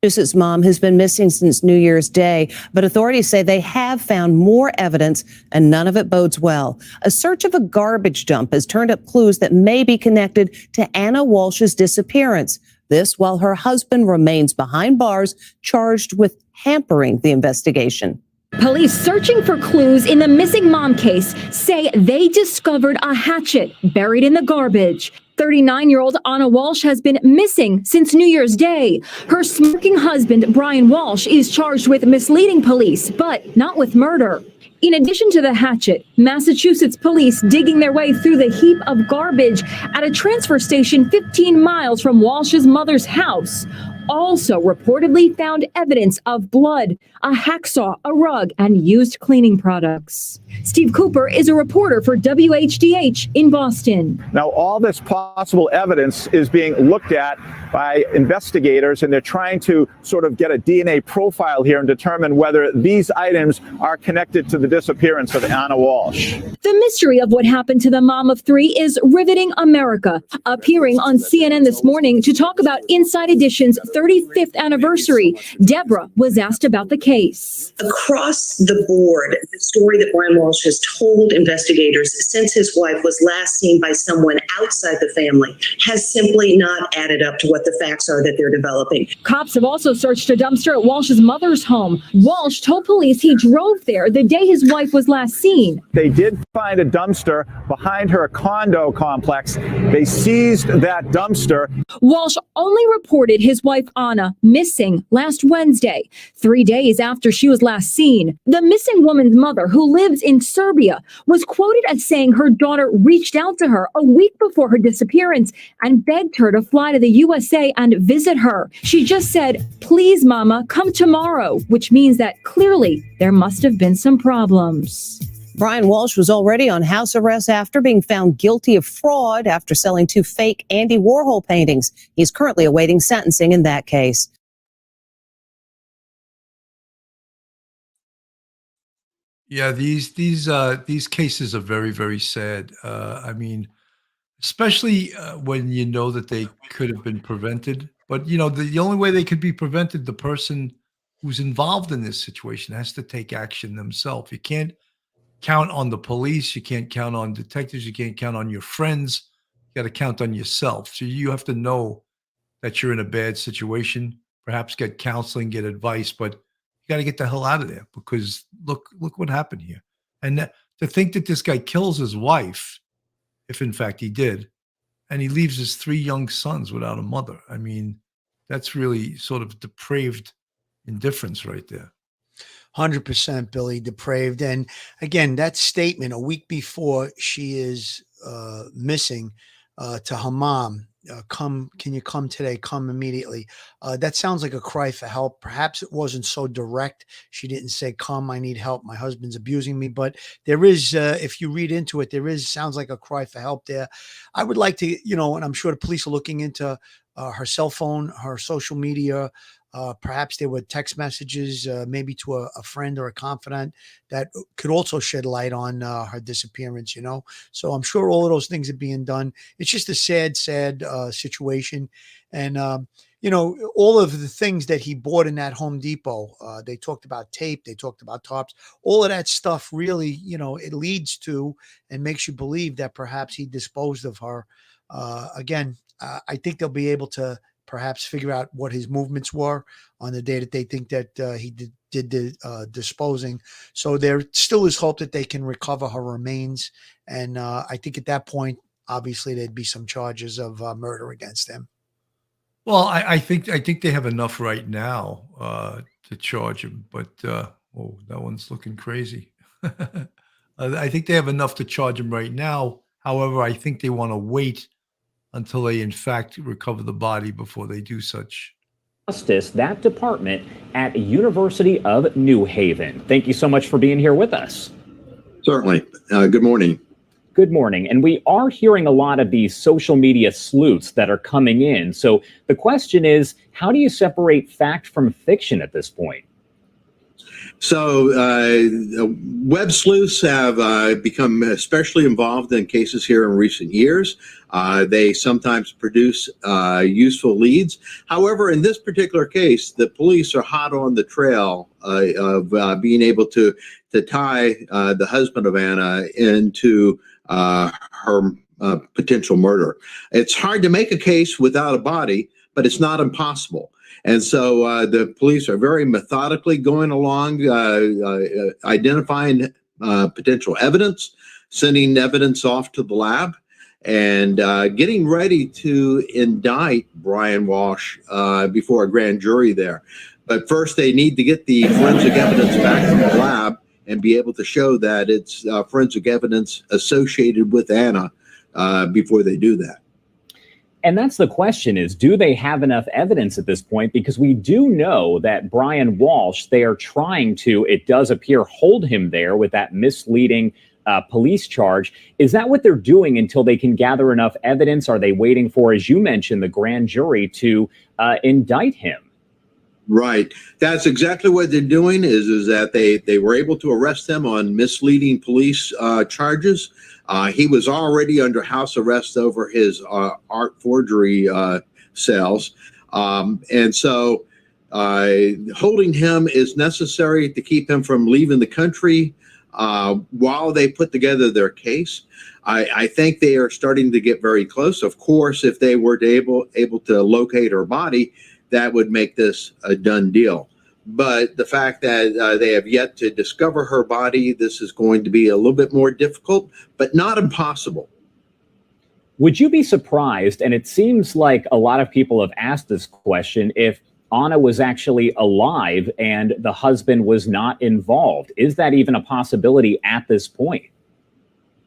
Massachusetts mom has been missing since New Year's Day, but authorities say they have found more evidence and none of it bodes well. A search of a garbage dump has turned up clues that may be connected to Ana Walshe's disappearance. This while her husband remains behind bars, charged with hampering the investigation. Police searching for clues in the missing mom case say they discovered a hatchet buried in the garbage. 39-year-old Ana Walshe has been missing since New Year's Day. Her smoking husband, Brian Walshe, is charged with misleading police, but not with murder. In addition to the hatchet, Massachusetts police digging their way through the heap of garbage at a transfer station 15 miles from Walsh's mother's house also reportedly found evidence of blood, a hacksaw, a rug, and used cleaning products. Steve Cooper is a reporter for WHDH in Boston. Now, all this possible evidence is being looked at by investigators, and they're trying to sort of get a DNA profile here and determine whether these items are connected to the disappearance of Ana Walshe. The mystery of what happened to the mom of three is riveting America. Appearing on CNN this morning to talk about Inside Edition's 35th anniversary, Deborah was asked about the case. Across the board, the story that Brian Walshe has told investigators since his wife was last seen by someone outside the family has simply not added up to what the facts are that they're developing. Cops have also searched a dumpster at Walsh's mother's home. Walsh told police he drove there the day his wife was last seen. They did find a dumpster behind her condo complex. They seized that dumpster. Walsh only reported his wife Ana missing last Wednesday, 3 days after she was last seen. The missing woman's mother, who lives in Serbia, was quoted as saying her daughter reached out to her a week before her disappearance and begged her to fly to the USA and visit her. She just said, "Please, Mama, come tomorrow," which means that clearly there must have been some problems. Brian Walshe was already on house arrest after being found guilty of fraud after selling 2 fake Andy Warhol paintings. He's currently awaiting sentencing in that case. Yeah, these cases are very, very sad. I mean, especially when you know that they could have been prevented. But you know, the only way they could be prevented, the person who's involved in this situation has to take action themselves. You can't count on the police. You can't count on detectives. You can't count on your friends. You got to count on yourself. So you have to know that you're in a bad situation. Perhaps get counseling, get advice, but you got to get the hell out of there because look what happened here. And to think that this guy kills his wife, if in fact he did, and he leaves his 3 young sons without a mother. I mean, that's really sort of depraved indifference right there. 100%, Billy, depraved. And again, that statement a week before she is missing to her mom, can you come today? Come immediately. That sounds like a cry for help. Perhaps it wasn't so direct. She didn't say, "Come, I need help. My husband's abusing me." But there is, if you read into it, sounds like a cry for help there. I would like to, and I'm sure the police are looking into her cell phone, her social media. Perhaps there were text messages, maybe to a friend or a confidant that could also shed light on her disappearance, So I'm sure all of those things are being done. It's just a sad, sad situation. And, all of the things that he bought in that Home Depot, they talked about tape, they talked about tops, all of that stuff really, it leads to and makes you believe that perhaps he disposed of her. Again, I think they'll be able to perhaps figure out what his movements were on the day that they think that he did the disposing. So there still is hope that they can recover her remains. And I think at that point, obviously, there'd be some charges of murder against them. Well, I think they have enough right now to charge him, but that one's looking crazy. I think they have enough to charge him right now. However, I think they want to wait until they, in fact, recover the body before they do such. Justice, that department at University of New Haven. Thank you so much for being here with us. Certainly. Good morning. Good morning. And we are hearing a lot of these social media sleuths that are coming in. So the question is, how do you separate fact from fiction at this point? So web sleuths have become especially involved in cases here in recent years. They sometimes produce useful leads. However, in this particular case, the police are hot on the trail of being able to tie the husband of Ana into her potential murder. It's hard to make a case without a body, but it's not impossible. And so the police are very methodically going along, identifying potential evidence, sending evidence off to the lab, and getting ready to indict Brian Walshe before a grand jury there. But first, they need to get the forensic evidence back from the lab and be able to show that it's forensic evidence associated with Ana before they do that. And that's the question is, do they have enough evidence at this point? Because we do know that Brian Walshe, they are trying to, it does appear, hold him there with that misleading police charge. Is that what they're doing until they can gather enough evidence? Are they waiting for, as you mentioned, the grand jury to indict him? Right. That's exactly what they're doing is that they were able to arrest him on misleading police charges. He was already under house arrest over his art forgery sales. And so holding him is necessary to keep him from leaving the country while they put together their case. I think they are starting to get very close. Of course, if they were able to locate her body, that would make this a done deal. But the fact that they have yet to discover her body, this is going to be a little bit more difficult, but not impossible. Would you be surprised, and it seems like a lot of people have asked this question, if Ana was actually alive and the husband was not involved? Is that even a possibility at this point?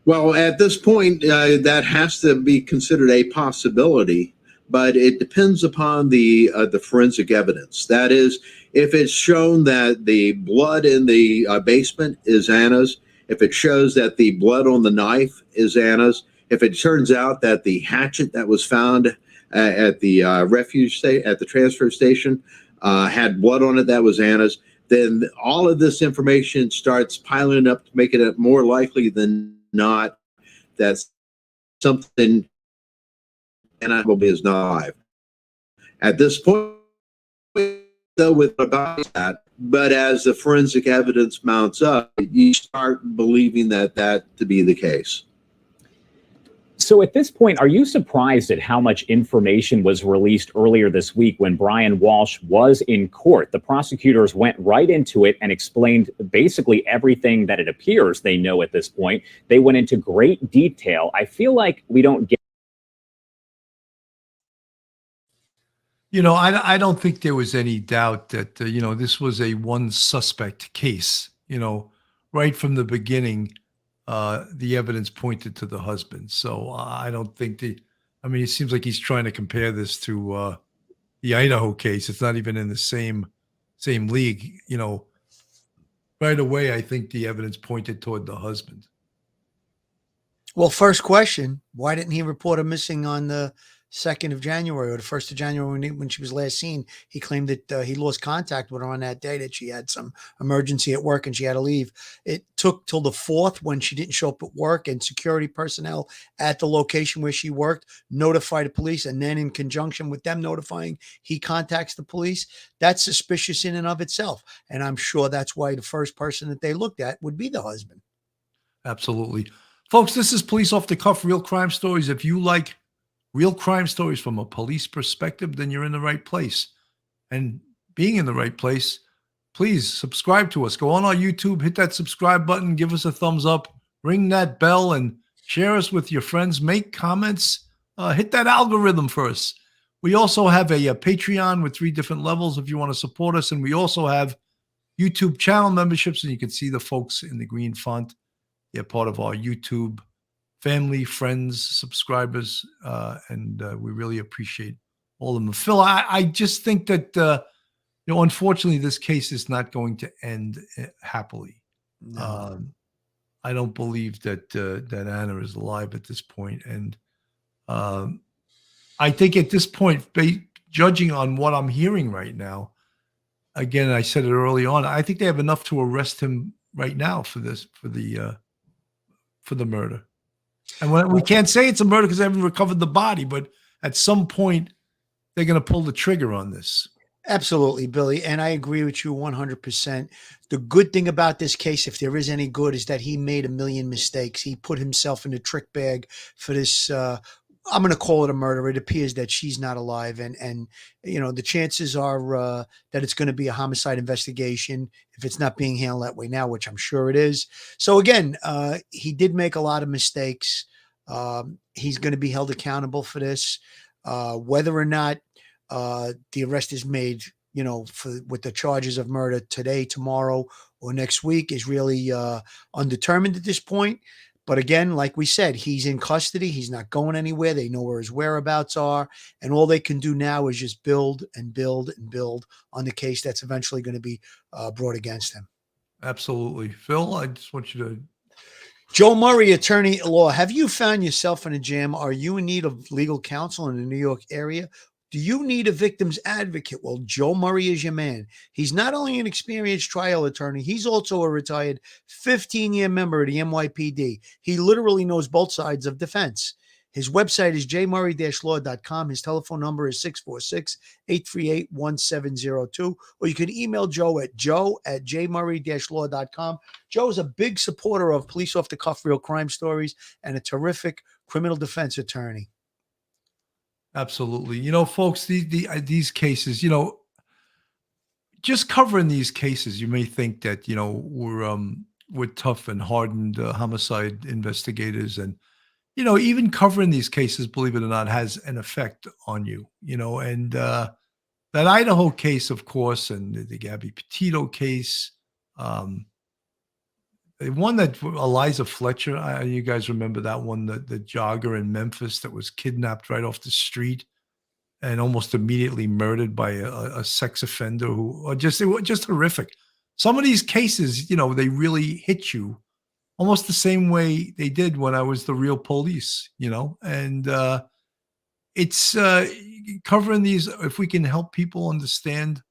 Well, at this point, that has to be considered a possibility. But it depends upon the forensic evidence. That is, if it's shown that the blood in the basement is Ana's, if it shows that the blood on the knife is Ana's, if it turns out that the hatchet that was found at the at the transfer station had blood on it that was Ana's, then all of this information starts piling up to make it more likely than not that something Ana is not alive. At this point, though, with about that, but as the forensic evidence mounts up, you start believing that to be the case. So at this point, are you surprised at how much information was released earlier this week when Brian Walshe was in court? The prosecutors went right into it and explained basically everything that it appears they know at this point. They went into great detail. I feel like we don't get. You know, I don't think there was any doubt that, this was a one suspect case. Right from the beginning, the evidence pointed to the husband. So I don't think it seems like he's trying to compare this to the Idaho case. It's not even in the same league. Right away, I think the evidence pointed toward the husband. Well, first question, why didn't he report her missing on the 2nd of January or the 1st of January when she was last seen? He claimed that he lost contact with her on that day, that she had some emergency at work and she had to leave. It took till the 4th when she didn't show up at work and security personnel at the location where she worked notified the police, and then in conjunction with them notifying, he contacts the police. That's suspicious in and of itself. And I'm sure that's why the first person that they looked at would be the husband. Absolutely. Folks, this is Police Off the Cuff, Real Crime Stories. If you like real crime stories from a police perspective, then you're in the right place. And being in the right place, please subscribe to us. Go on our YouTube, hit that subscribe button, give us a thumbs up, ring that bell, and share us with your friends. Make comments. Hit that algorithm for us. We also have a Patreon with 3 different levels if you want to support us. And we also have YouTube channel memberships, and you can see the folks in the green font. They're part of our YouTube family, friends, subscribers, and we really appreciate all of them. Phil, I just think that, unfortunately, this case is not going to end happily. No. I don't believe that Ana is alive at this point. And I think at this point, judging on what I'm hearing right now, again, I said it early on, I think they have enough to arrest him right now for the murder. And we can't say it's a murder because they haven't recovered the body, but at some point, they're going to pull the trigger on this. Absolutely, Billy. And I agree with you 100%. The good thing about this case, if there is any good, is that he made a million mistakes. He put himself in a trick bag for this. I'm going to call it a murder. It appears that she's not alive. And the chances are that it's going to be a homicide investigation if it's not being handled that way now, which I'm sure it is. So again, he did make a lot of mistakes. He's going to be held accountable for this. Whether or not the arrest is made with the charges of murder today, tomorrow, or next week is really undetermined at this point. But again, like we said, he's in custody. He's not going anywhere. They know where his whereabouts are. And all they can do now is just build and build and build on the case that's eventually going to be brought against him. Absolutely. Phil, I just want you to. Joe Murray, attorney at law. Have you found yourself in a jam? Are you in need of legal counsel in the New York area? Do you need a victim's advocate? Well, Joe Murray is your man. He's not only an experienced trial attorney, he's also a retired 15-year member of the NYPD. He literally knows both sides of defense. His website is jmurray-law.com. His telephone number is 646-838-1702. Or you can email Joe at joe@jmurray-law.com. Joe is a big supporter of police off-the-cuff real crime stories and a terrific criminal defense attorney. Absolutely. Folks, these cases, just covering these cases, you may think that, we're tough and hardened homicide investigators. And, even covering these cases, believe it or not, has an effect on you, and that Idaho case, of course, and the Gabby Patino case, the one that Eliza Fletcher, you guys remember that one, the jogger in Memphis that was kidnapped right off the street and almost immediately murdered by a sex offender it was just horrific. Some of these cases, they really hit you almost the same way they did when I was the real police, and it's covering these. If we can help people understand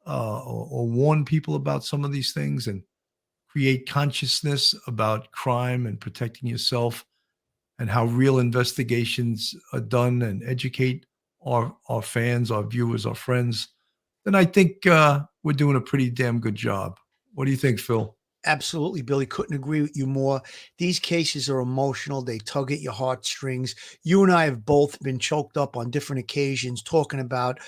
or warn people about some of these things and create consciousness about crime and protecting yourself and how real investigations are done and educate our fans, our viewers, our friends, then I think we're doing a pretty damn good job. What do you think, Phil? Absolutely, Billy. Couldn't agree with you more. These cases are emotional. They tug at your heartstrings. You and I have both been choked up on different occasions talking about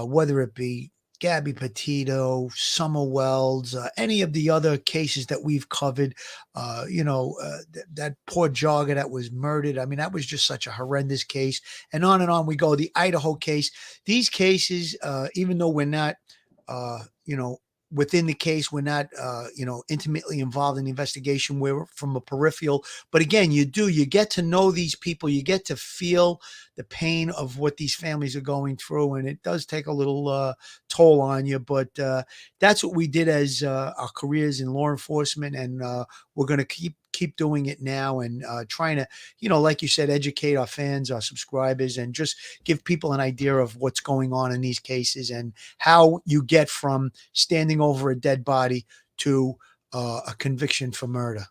whether it be Gabby Patino, Summer Wells, any of the other cases that we've covered, that poor jogger that was murdered. I mean, that was just such a horrendous case. And on we go. The Idaho case, these cases, even though we're not, within the case, we're not, intimately involved in the investigation. We're from a peripheral. But again, you get to know these people. You get to feel the pain of what these families are going through. And it does take a little toll on you. But that's what we did as our careers in law enforcement. And we're going to keep doing it now and trying to, like you said, educate our fans, our subscribers, and just give people an idea of what's going on in these cases and how you get from standing over a dead body to a conviction for murder.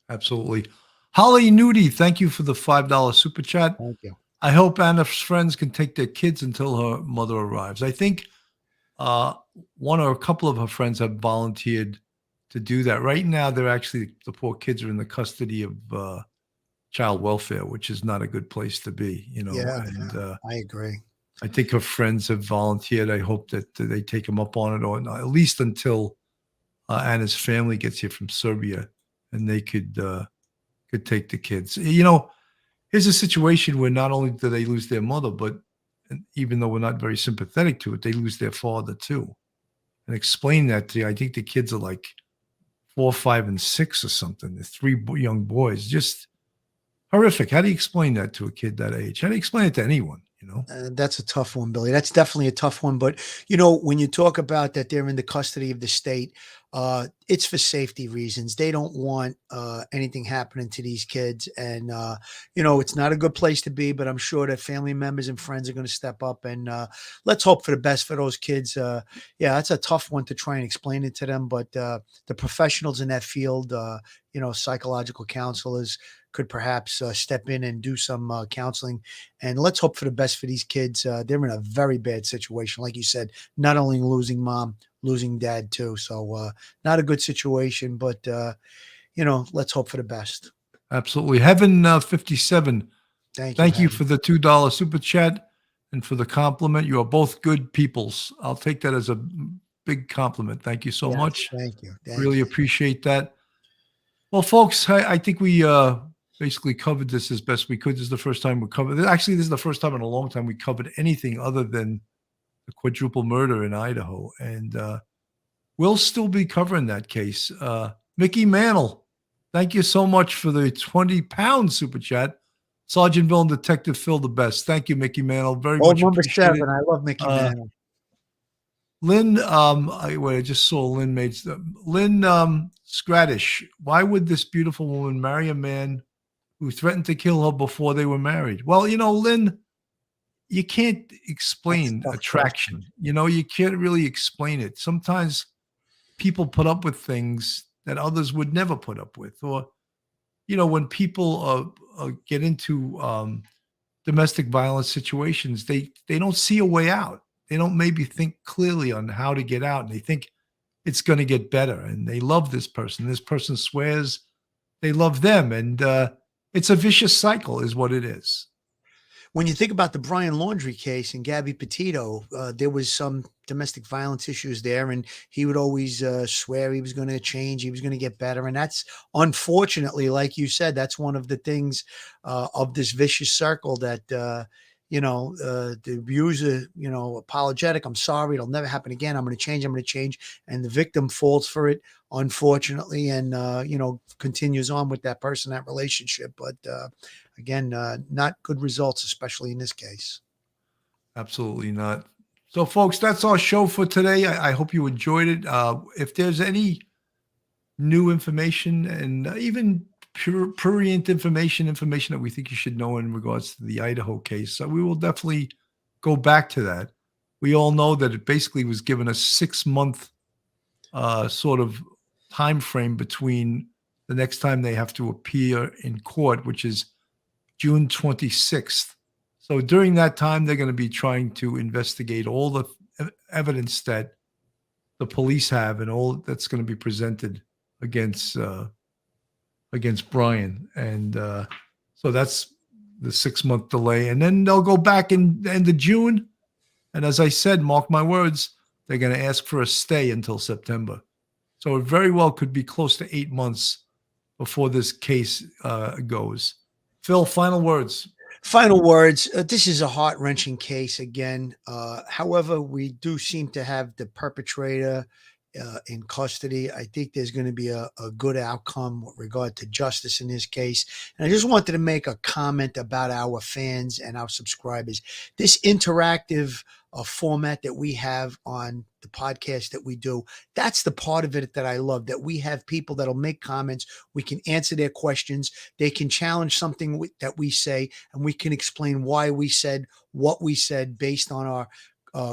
Absolutely. Holly Nudie, thank you for the $5 super chat. Thank you. I hope Anna's friends can take their kids until her mother arrives. I think one or a couple of her friends have volunteered to do that. Right now, the poor kids are in the custody of child welfare, which is not a good place to be, I agree. I think her friends have volunteered. I hope that they take them up on it, or at least until Anna's family gets here from Serbia, and they could take the kids. Here's a situation where not only do they lose their mother, but even though we're not very sympathetic to it, they lose their father too. And explain that to you. I think the kids are like 4, 5, and 6 or something. The 3 young boys, just horrific. How do you explain that to a kid that age? How do you explain it to anyone? That's a tough one, Billy. That's definitely a tough one. But, when you talk about that they're in the custody of the state, it's for safety reasons. They don't want anything happening to these kids. And, it's not a good place to be, but I'm sure that family members and friends are going to step up. And let's hope for the best for those kids. That's a tough one to try and explain it to them. But the professionals in that field, psychological counselors, could perhaps step in and do some counseling. And let's hope for the best for these kids. They're in a very bad situation. Like you said, not only losing mom, losing dad too. So not a good situation, but, let's hope for the best. Absolutely. Heaven 57. Thank you for the $2 super chat and for the compliment. You are both good peoples. I'll take that as a big compliment. Thank you so much. Thank you. Really appreciate that. Well, folks, I think we basically covered this as best we could. This is the first time we covered. Actually, this is the first time in a long time we covered anything other than the quadruple murder in Idaho. And we'll still be covering that case. Mickey Mantle, thank you so much for the 20-pound super chat. Sergeant Bill and Detective Phil, the best. Thank you, Mickey Mantle. Very Old much number appreciate 7. it. I love Mickey Mantle. Lynn, I just saw Lynn made Lynn Scrattish. Why would this beautiful woman marry a man who threatened to kill her before they were married? Well, Lynn, you can't explain attraction. You can't really explain it. Sometimes people put up with things that others would never put up with, or when people get into domestic violence situations, they don't see a way out. They don't maybe think clearly on how to get out, and they think it's going to get better. And they love this person. This person swears they love them, and it's a vicious cycle, is what it is. When you think about the Brian Laundrie case and Gabby Patino, there was some domestic violence issues there, and he would always swear he was going to change, he was going to get better. And that's, unfortunately, like you said, that's one of the things of this vicious circle that, the abuser, apologetic, I'm sorry, it'll never happen again, I'm going to change. And the victim falls for it, unfortunately, and, continues on with that person, that relationship. But again, not good results, especially in this case. Absolutely not. So, folks, that's our show for today. I hope you enjoyed it. If there's any new information and even prurient information that we think you should know in regards to the Idaho case, we will definitely go back to that. We all know that it basically was given a 6-month sort of time frame between the next time they have to appear in court, which is June 26th. So during that time, they're going to be trying to investigate all the evidence that the police have and all that's going to be presented against Brian. And so that's the 6-month delay. And then they'll go back in the end of June. And as I said, mark my words, they're going to ask for a stay until September. So it very well could be close to 8 months before this case goes. Phil, final words. Final words. This is a heart-wrenching case again. However, we do seem to have the perpetrator in custody. I think there's going to be a good outcome with regard to justice in this case. And I just wanted to make a comment about our fans and our subscribers. This interactive format that we have on the podcast that we do, that's the part of it that I love, that we have people that'll make comments. We can answer their questions. They can challenge something that we say, and we can explain why we said what we said based on our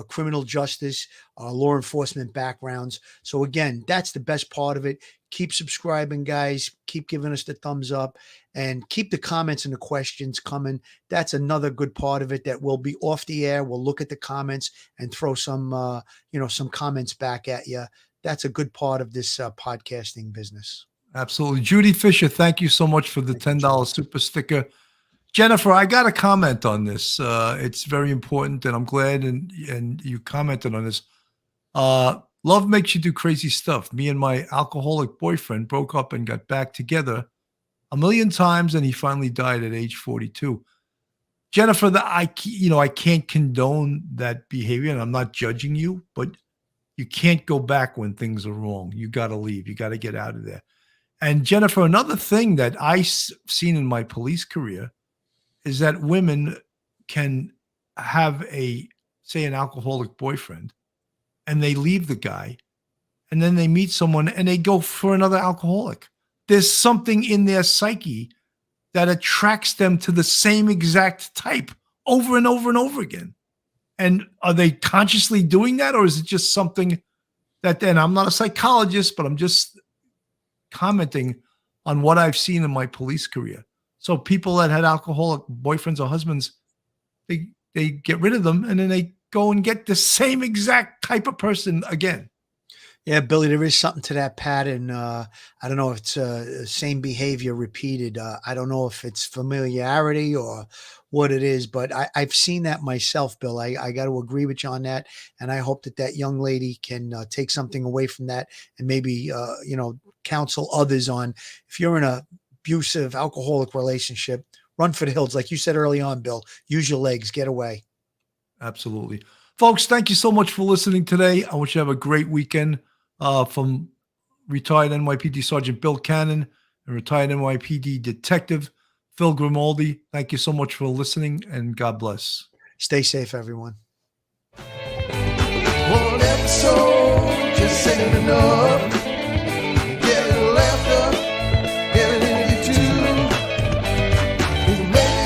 criminal justice, law enforcement backgrounds. So again, that's the best part of it. Keep subscribing, guys. Keep giving us the thumbs up, and keep the comments and the questions coming. That's another good part of it, that we'll be off the air. We'll look at the comments and throw some, some comments back at you. That's a good part of this podcasting business. Absolutely. Judy Fisher, thank you so much for the $10 super sticker. Jennifer, I got a comment on this. It's very important, and I'm glad and you commented on this. Love makes you do crazy stuff. Me and my alcoholic boyfriend broke up and got back together a million times, and he finally died at age 42. Jennifer, I can't condone that behavior, and I'm not judging you, but you can't go back when things are wrong. You got to leave. You got to get out of there. And Jennifer, another thing that I've seen in my police career is that women can have say an alcoholic boyfriend, and they leave the guy, and then they meet someone and they go for another alcoholic. There's something in their psyche that attracts them to the same exact type over and over and over again. And are they consciously doing that, or is it just something that, and I'm not a psychologist, but I'm just commenting on what I've seen in my police career. So people that had alcoholic boyfriends or husbands, they get rid of them, and then they go and get the same exact type of person again. Yeah, Billy, there is something to that pattern. I don't know if it's same behavior repeated. I don't know if it's familiarity or what it is, but I've seen that myself, Bill. I got to agree with you on that. And I hope that young lady can take something away from that, and maybe, counsel others on, if you're in a abusive alcoholic relationship, run for the hills. Like you said early on, Bill, use your legs, get away. Absolutely. Folks, thank you so much for listening today. I wish you have a great weekend from retired NYPD Sergeant Bill Cannon and retired NYPD Detective Phil Grimaldi. Thank you so much for listening, and God bless. Stay safe, everyone. One episode just ain't enough.